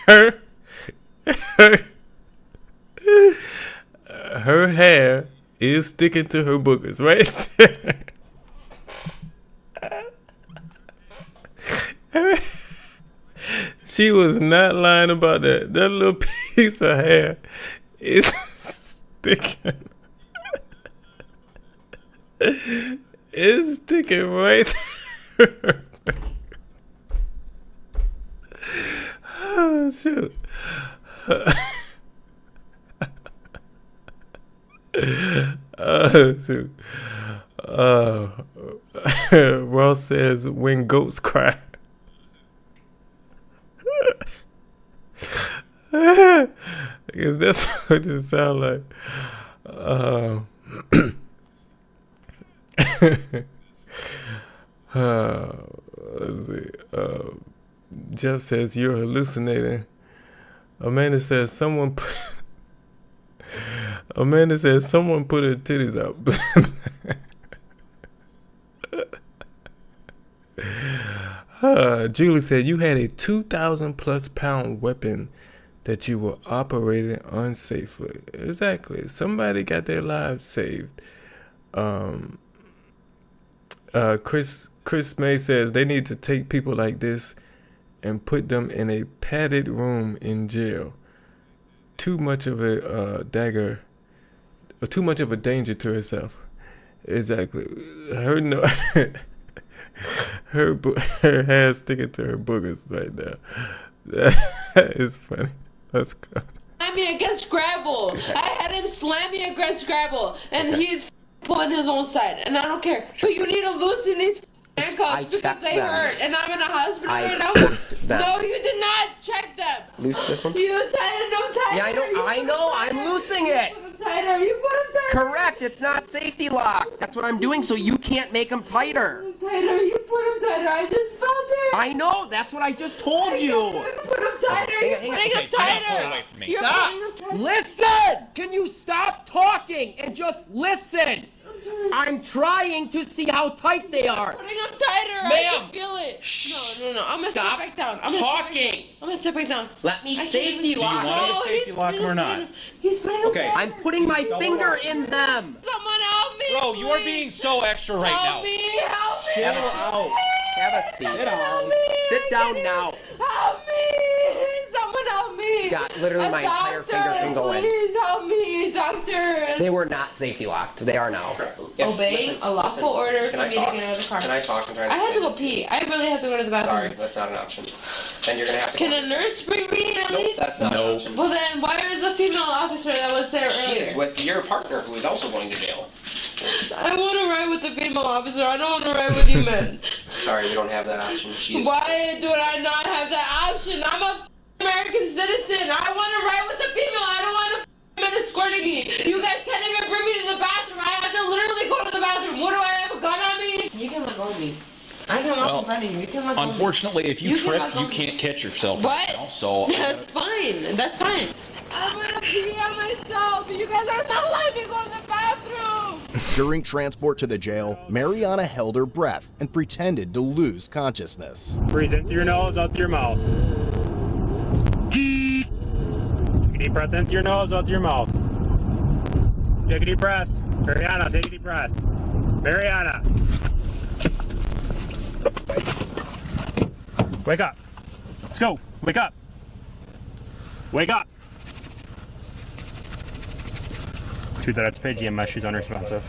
her hair is sticking to her boogers, right? She was not lying about that. That little piece of hair is sticking. It's sticking right. Oh, shoot. Shoot. Ross says, when goats cry. I guess that's what it sounds like. Let's see. Jeff says, you're hallucinating. Amanda says, someone put her titties out. Julie said, you had a 2,000+ pound weapon that you were operating unsafely. Exactly. Somebody got their lives saved. Chris May says they need to take people like this and put them in a padded room in jail. Too much of a danger to herself. Exactly. Her hair sticking to her boogers right now. That is funny. Let's go. Slam me against gravel. I had him slam me against gravel, and he's pulling his own side, and I don't care. But you need to loosen these handcuffs because they hurt, and I'm in a hospital right now. No, you did not check them. Loose this one? You tighten them tighter. Yeah, I know. I'm loosing it. You put them tighter. You put them tighter. Correct. It's not safety lock. That's what I'm doing, so you can't make them tighter. Tighter. You put them tighter. I just felt it. I know. That's what I just told you. You put them tighter. You're putting them tighter. Stop. Listen. Can you stop talking and just listen? I'm trying to see how tight they are. Putting them tighter. I can feel it. No. I'm gonna step back down. I'm gonna step back down. Let me safety lock. Do you want me to safety lock or not? He's putting them tighter. I'm putting my finger in them. Someone help me. Bro, you are being so extra right now. Help me. Chill out. Have a seat. Sit down. Sit down now. Help me. Someone help me. Scott, literally my entire finger can go in. Please help me, doctor. They were not safety locked. They are now. Obeying a lawful order for me to get out of the car. Can I talk? I have to go pee. I really have to go to the bathroom. Sorry, that's not an option. Then you're gonna have to. Can a nurse bring me at least? That's not an option. Well then, why is the female officer that was there earlier? She is with your partner, who is also going to jail. I want to ride with the female officer. I don't want to ride with you men. Sorry, we don't have that option. Why do I not have that option? I'm a American citizen. I want to ride with the female. I don't want a men escorting me. You guys can't even bring me to the bathroom. I have to literally go to the bathroom. What do I have, a gun on me? You can let go of me. I can walk in front of you. You can let go of me. Unfortunately, if you trip, you can't catch yourself. What? Right now, so That's fine. That's fine. I'm gonna pee on myself. You guys are not letting me go to the bathroom. During transport to the jail, Mariana held her breath and pretended to lose consciousness. Breathe in through your nose, out through your mouth. Take a deep breath in through your nose, out through your mouth. Take a deep breath. Mariana, take a deep breath. Mariana. Wake up. Let's go. Wake up. Wake up. Shoot that out to Pidgey unless she's unresponsive.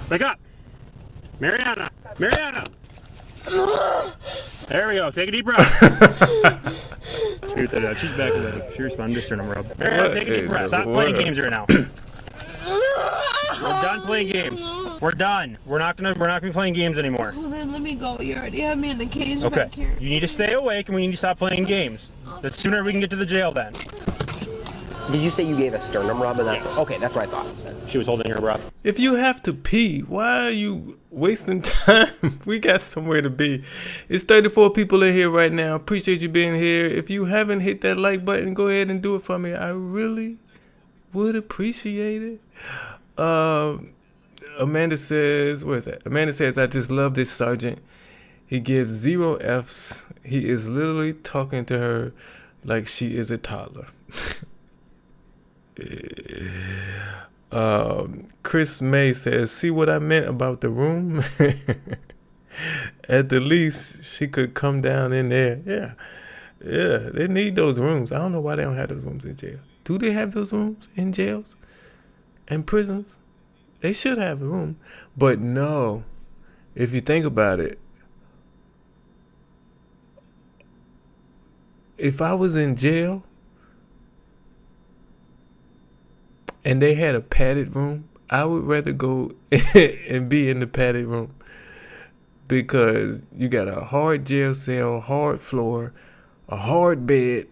Wake up. Mariana. Mariana. There we go. Take a deep breath. Shoot that out. She's back with it. She responded. Just turn them up. Mariana, take a deep breath. Stop playing games right now. We're done playing games. We're done. We're not gonna be playing games anymore. Well then let me go. You already have me in the cage Okay. back here. You need to stay awake and we need to stop playing games. The sooner we can get to the jail then. Did you say you gave a sternum rub? And that's okay. That's what I thought it said. She was holding her breath. If you have to pee, why are you wasting time? We got somewhere to be. It's 34 people in here right now. Appreciate you being here. If you haven't hit that like button, go ahead and do it for me. I really would appreciate it. Amanda says, where is that? Amanda says, I just love this sergeant. He gives 0 Fs. He is literally talking to her like she is a toddler. Chris May says, see what I meant about the room? At the least, she could come down in there. Yeah, they need those rooms. I don't know why they don't have those rooms in jail. Do they have those rooms in jails and prisons? They should have a room. But no, if you think about it, if I was in jail and they had a padded room, I would rather go and be in the padded room, because you got a hard jail cell, hard floor, a hard bed.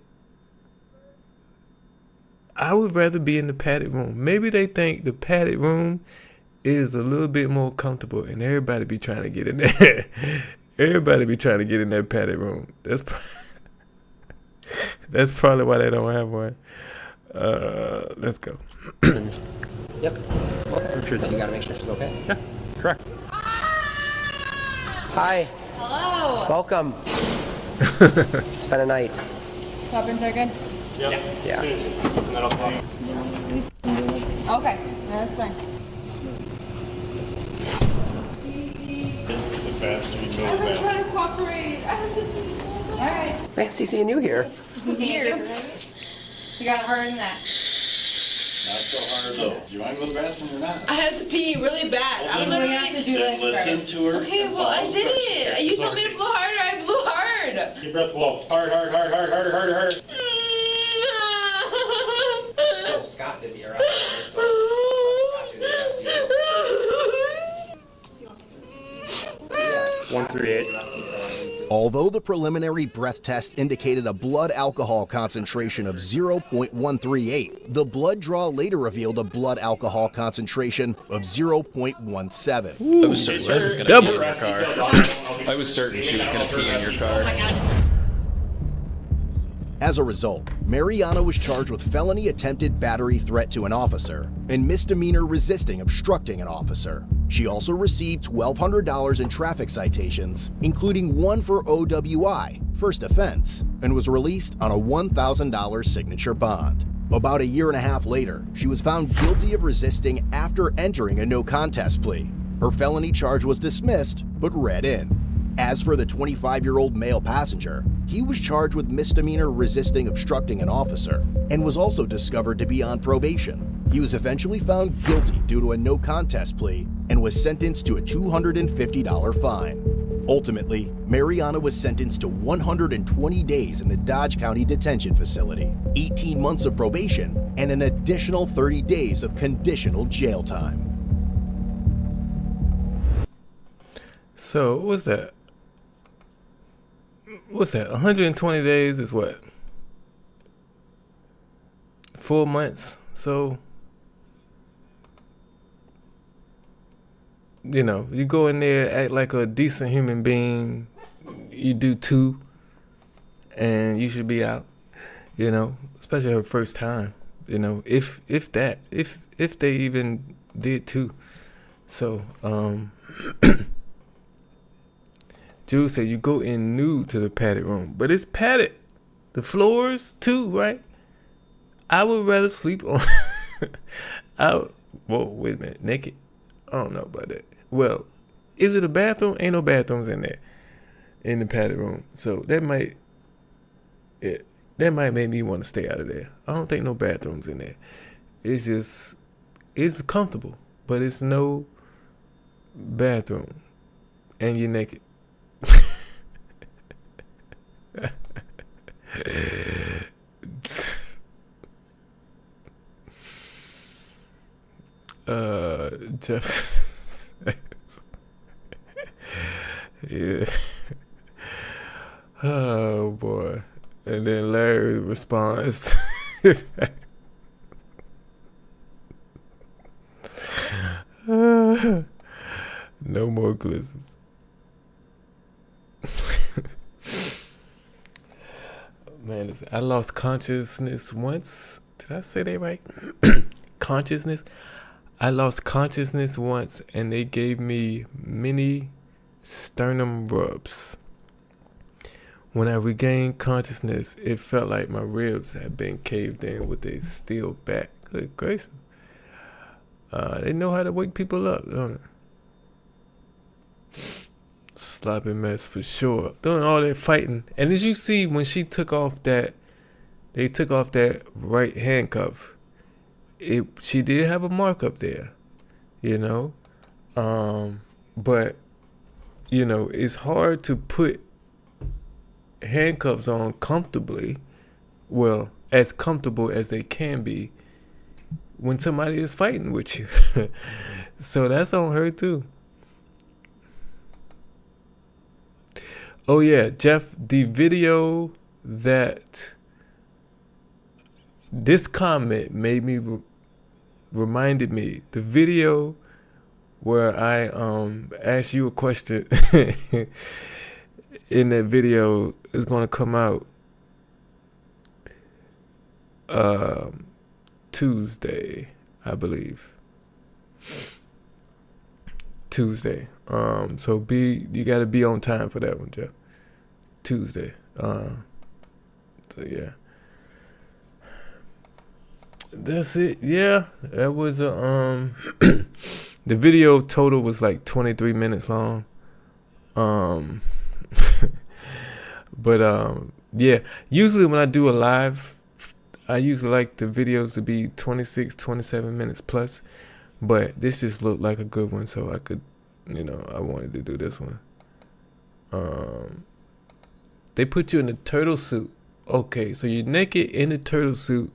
I would rather be in the padded room. Maybe they think the padded room is a little bit more comfortable, and everybody be trying to get in there. Everybody be trying to get in that padded room. That's probably why they don't have one. Let's go. Yep. Okay. You gotta make sure she's okay. Yeah, correct. Hi. Hello. Welcome. Spend a night. Weapons are good? Yep. Yeah. Okay, that's fine. The faster you I've been know, trying to cooperate. Alright. Fancy seeing you here. Here. You got harder than that. Not so hard though. Do you want to go to the bathroom or not? I had to pee really bad. Well, I'm then literally have to do then this. listen first. to her. Okay, and well I follow did it. instructions. You told me to blow harder. I blew hard. Deep breath, blow. Hard. Oh, Scott did the arrest. So Scott did the arrest. 138. Although the preliminary breath test indicated a blood alcohol concentration of 0.138, the blood draw later revealed a blood alcohol concentration of 0.17. I was certain she was going to pee in your car. I was certain she was going to pee in your car. As a result, Mariana was charged with felony attempted battery threat to an officer and misdemeanor resisting obstructing an officer. She also received $1,200 in traffic citations, including one for OWI, first offense, and was released on a $1,000 signature bond. About a year and a half later, she was found guilty of resisting after entering a no contest plea. Her felony charge was dismissed, but read in. As for the 25-year-old male passenger, he was charged with misdemeanor resisting obstructing an officer and was also discovered to be on probation. He was eventually found guilty due to a no contest plea and was sentenced to a $250 fine. Ultimately, Mariana was sentenced to 120 days in the Dodge County Detention Facility, 18 months of probation, and an additional 30 days of conditional jail time. So, what's that? 120 days is what? 4 months. So, you know, you go in there, act like a decent human being. You do 2, and you should be out. You know, especially her first time. You know, if they even did 2. So, Jules said you go in nude to the padded room, but it's padded. The floors too, right? I would rather sleep on. Whoa, wait a minute, naked? I don't know about that. Well, is it a bathroom? Ain't no bathrooms in there, in the padded room. So that might make me want to stay out of there. I don't think no bathrooms in there. It's comfortable, but it's no bathroom, and you're naked. Jeff says, yeah. Oh boy. And then Larry responds No more glizzards. Man, I lost consciousness once. Did I say that right? Consciousness. I lost consciousness once, and they gave me mini sternum rubs. When I regained consciousness, it felt like my ribs had been caved in with a steel bat. Good gracious. They know how to wake people up, don't they? Sloppy mess for sure. Doing all that fighting. And as you see, when she took off that, they took off that right handcuff. She did have a mark up there, you know. But, you know, it's hard to put handcuffs on comfortably. Well, as comfortable as they can be when somebody is fighting with you. So that's on her too. Oh yeah, Jeff, the video that this comment made me reminded me, the video where I asked you a question in that video is going to come out Tuesday, I believe. Tuesday. So you got to be on time for that one, Jeff. Tuesday. So yeah. That's it. Yeah, that was a the video total was like 23 minutes long. But yeah, usually when I do a live, I usually like the videos to be 26, 27 minutes plus. But this just looked like a good one, so I could, you know, I wanted to do this one. They put you in a turtle suit. Okay, so you're naked in a turtle suit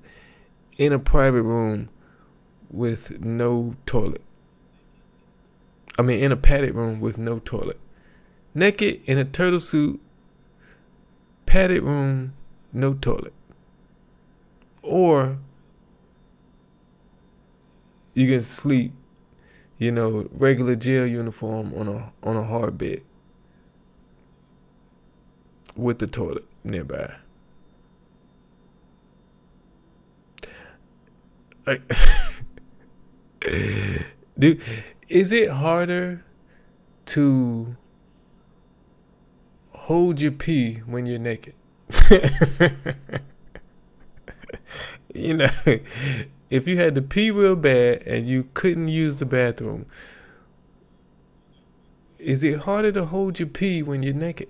in a private room with no toilet. I mean, in a padded room with no toilet. Naked in a turtle suit, padded room, no toilet. Or you can sleep, you know, regular jail uniform on a hard bed with the toilet nearby. Like, dude, is it harder to hold your pee when you're naked? You know, if you had to pee real bad and you couldn't use the bathroom, is it harder to hold your pee when you're naked?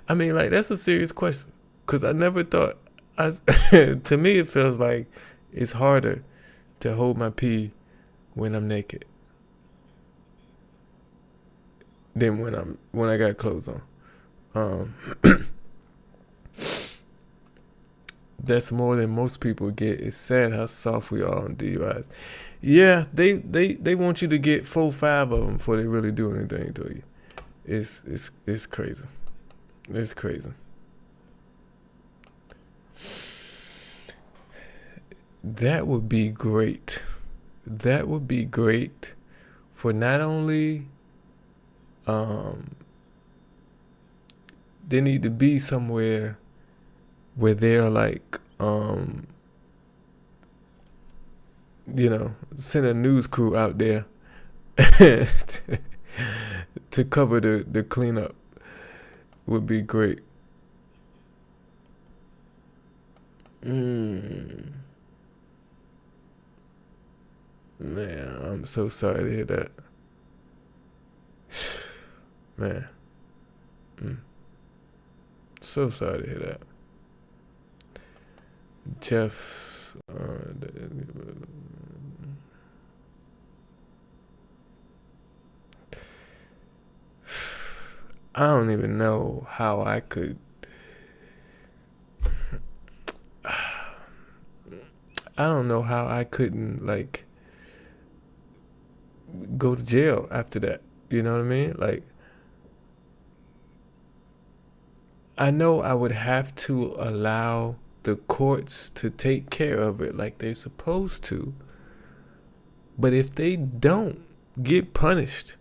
I mean, like, that's a serious question. Because I never thought, to me it feels like it's harder to hold my pee when I'm naked than when I got clothes on. That's more than most people get. It's sad how soft we are on DUIs. Yeah, they want you to get 4-5 of them before they really do anything to you. It's crazy. It's crazy. That would be great. That would be great for not only they need to be somewhere where they're like you know, send a news crew out there to cover the cleanup would be great. Man, I'm so sorry to hear that. Man. So sorry to hear that. Jeff's I don't even know how I could. I don't know how I couldn't, like, go to jail after that. You know what I mean? Like, I know I would have to allow the courts to take care of it like they're supposed to. But if they don't get punished,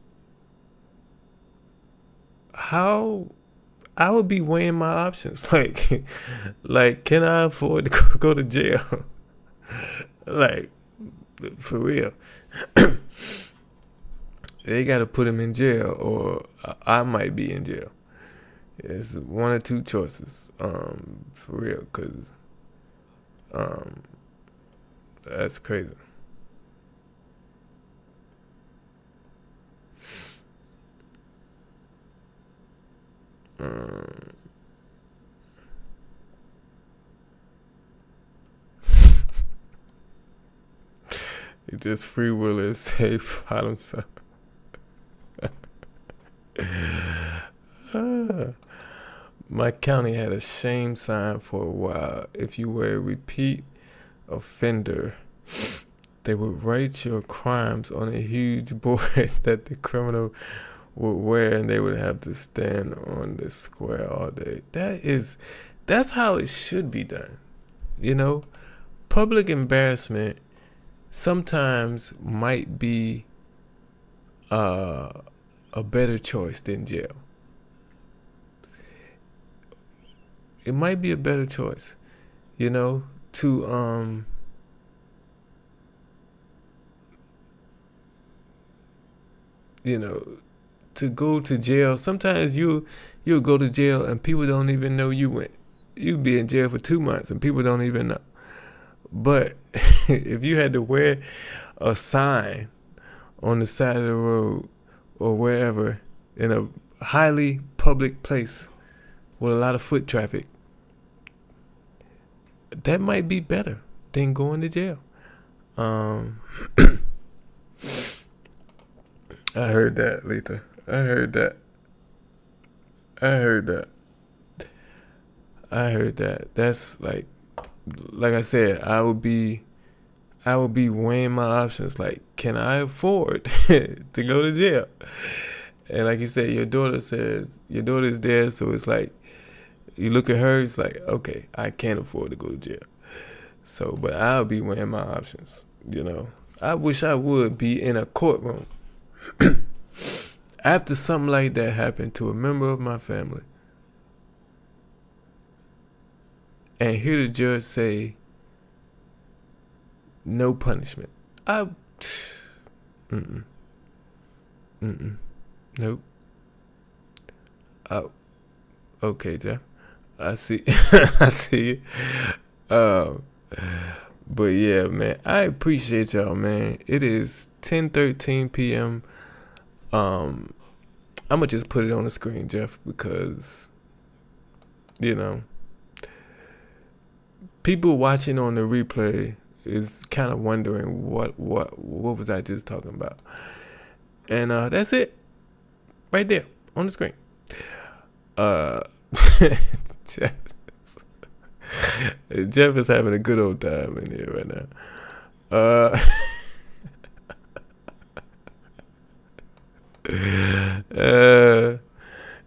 how I would be weighing my options. Like, can I afford to go to jail? Like, for real. They got to put him in jail, or I might be in jail. It's one or two choices, for real, because that's crazy. He just free will is safe by himself. My county had a shame sign for a while. If you were a repeat offender, they would write your crimes on a huge board that the criminal would wear, and they would have to stand on the square all day. That's how it should be done. You know, public embarrassment sometimes might be a better choice than jail. It might be a better choice, you know, to to go to jail. Sometimes you'll go to jail and people don't even know you went. You'll be in jail for 2 months and people don't even know. But if you had to wear a sign on the side of the road or wherever in a highly public place with a lot of foot traffic, that might be better than going to jail. I heard that, Letha. I heard that. That's like I said, I would be weighing my options. Like, can I afford to go to jail? And like you said, your daughter's there, so it's like you look at her, it's like, okay, I can't afford to go to jail. So, but I'll be weighing my options. You know, I wish I would be in a courtroom after something like that happened to a member of my family, and hear the judge say no punishment. Nope. Oh, okay, Jeff. I see. I see you. But yeah, man, I appreciate y'all, man. It is 10:13 p.m. I'm gonna just put it on the screen, Jeff, because people watching on the replay is kind of wondering what was I just talking about. And that's it. Right there on the screen. Jeff is having a good old time in here right now.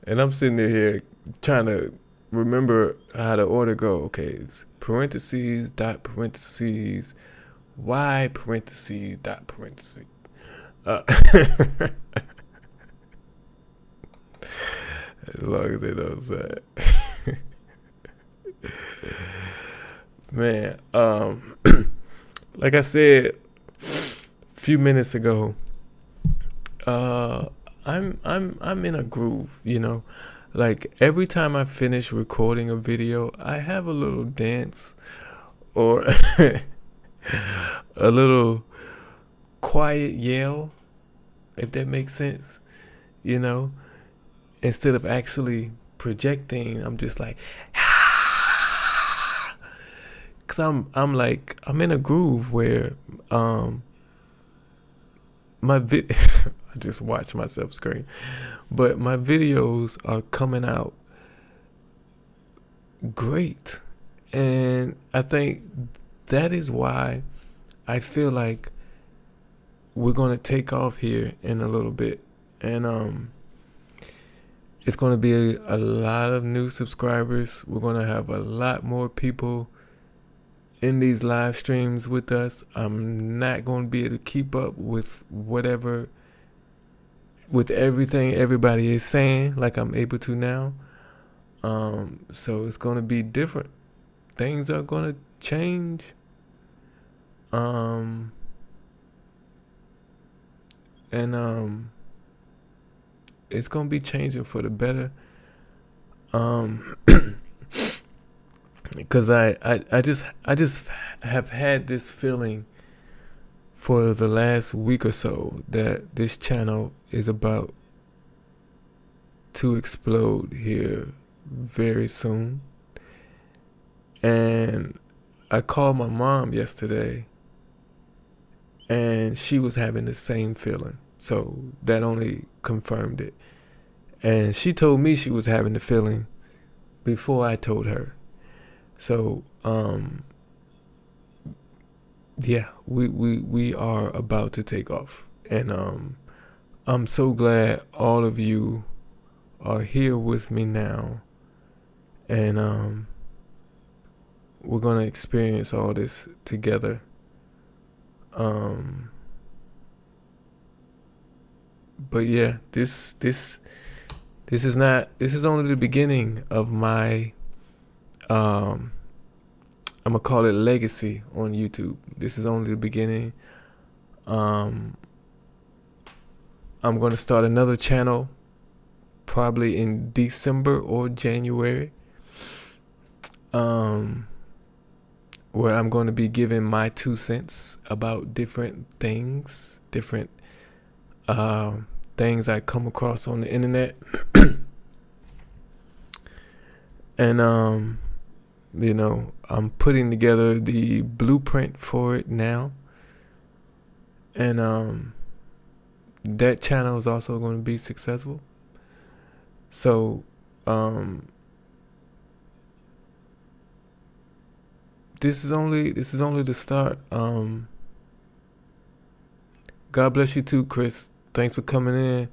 And I'm sitting here trying to remember how the order go. Okay, it's parentheses, dot parentheses, y parentheses, dot parentheses. As long as they don't say it. Man, like I said a few minutes ago, I'm in a groove, Like every time I finish recording a video, I have a little dance or a little quiet yell, if that makes sense, Instead of actually projecting, I'm just like, cause I'm in a groove where I just watch myself scream, but my videos are coming out great, and I think that is why I feel like we're gonna take off here in a little bit, and it's going to be a lot of new subscribers. We're going to have a lot more people in these live streams with us. I'm not going to be able to keep up with everything everybody is saying like I'm able to now. So it's going to be different. Things are going to change. It's going to be changing for the better. Because I just have had this feeling for the last week or so that this channel is about to explode here very soon. And I called my mom yesterday, and she was having the same feeling. So that only confirmed it. And she told me she was having the feeling before I told her. So, yeah, we are about to take off. And I'm so glad all of you are here with me now. And we're going to experience all this together. But yeah, this is only the beginning of my I'm gonna call it legacy on YouTube. This is only the beginning. I'm gonna start another channel probably in December or January, where I'm going to be giving my 2 cents about different things, different things I come across on the internet. And you know, I'm putting together the blueprint for it now. And that channel is also going to be successful. So this is only the start. God bless you too, Chris. Thanks for coming in.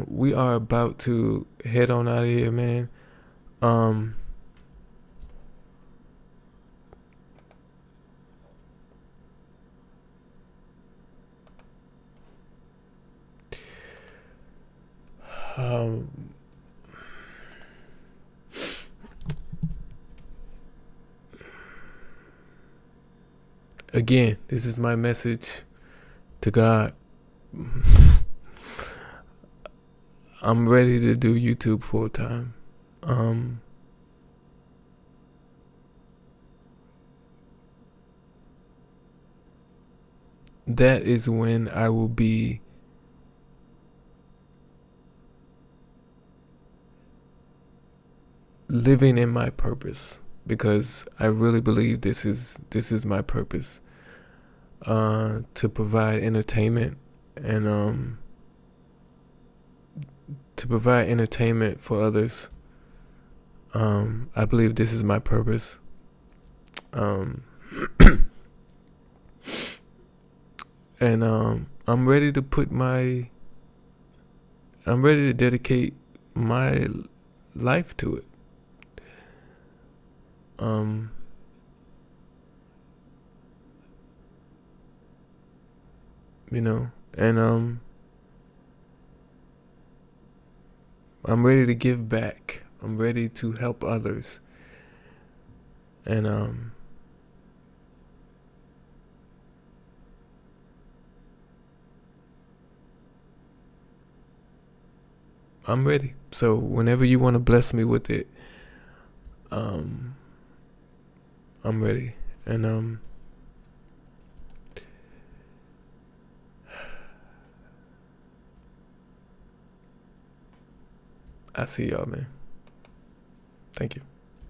We are about to head on out of here, man. Again, this is my message to God. I'm ready to do YouTube full time. That is when I will be living in my purpose, because I really believe this is my purpose, to provide entertainment and to provide entertainment for others. I believe this is my purpose. And I'm ready to dedicate my life to it. You know, and I'm ready to give back. I'm ready to help others. And I'm ready. So whenever you want to bless me with it, I'm ready. And I see y'all, man. Thank you.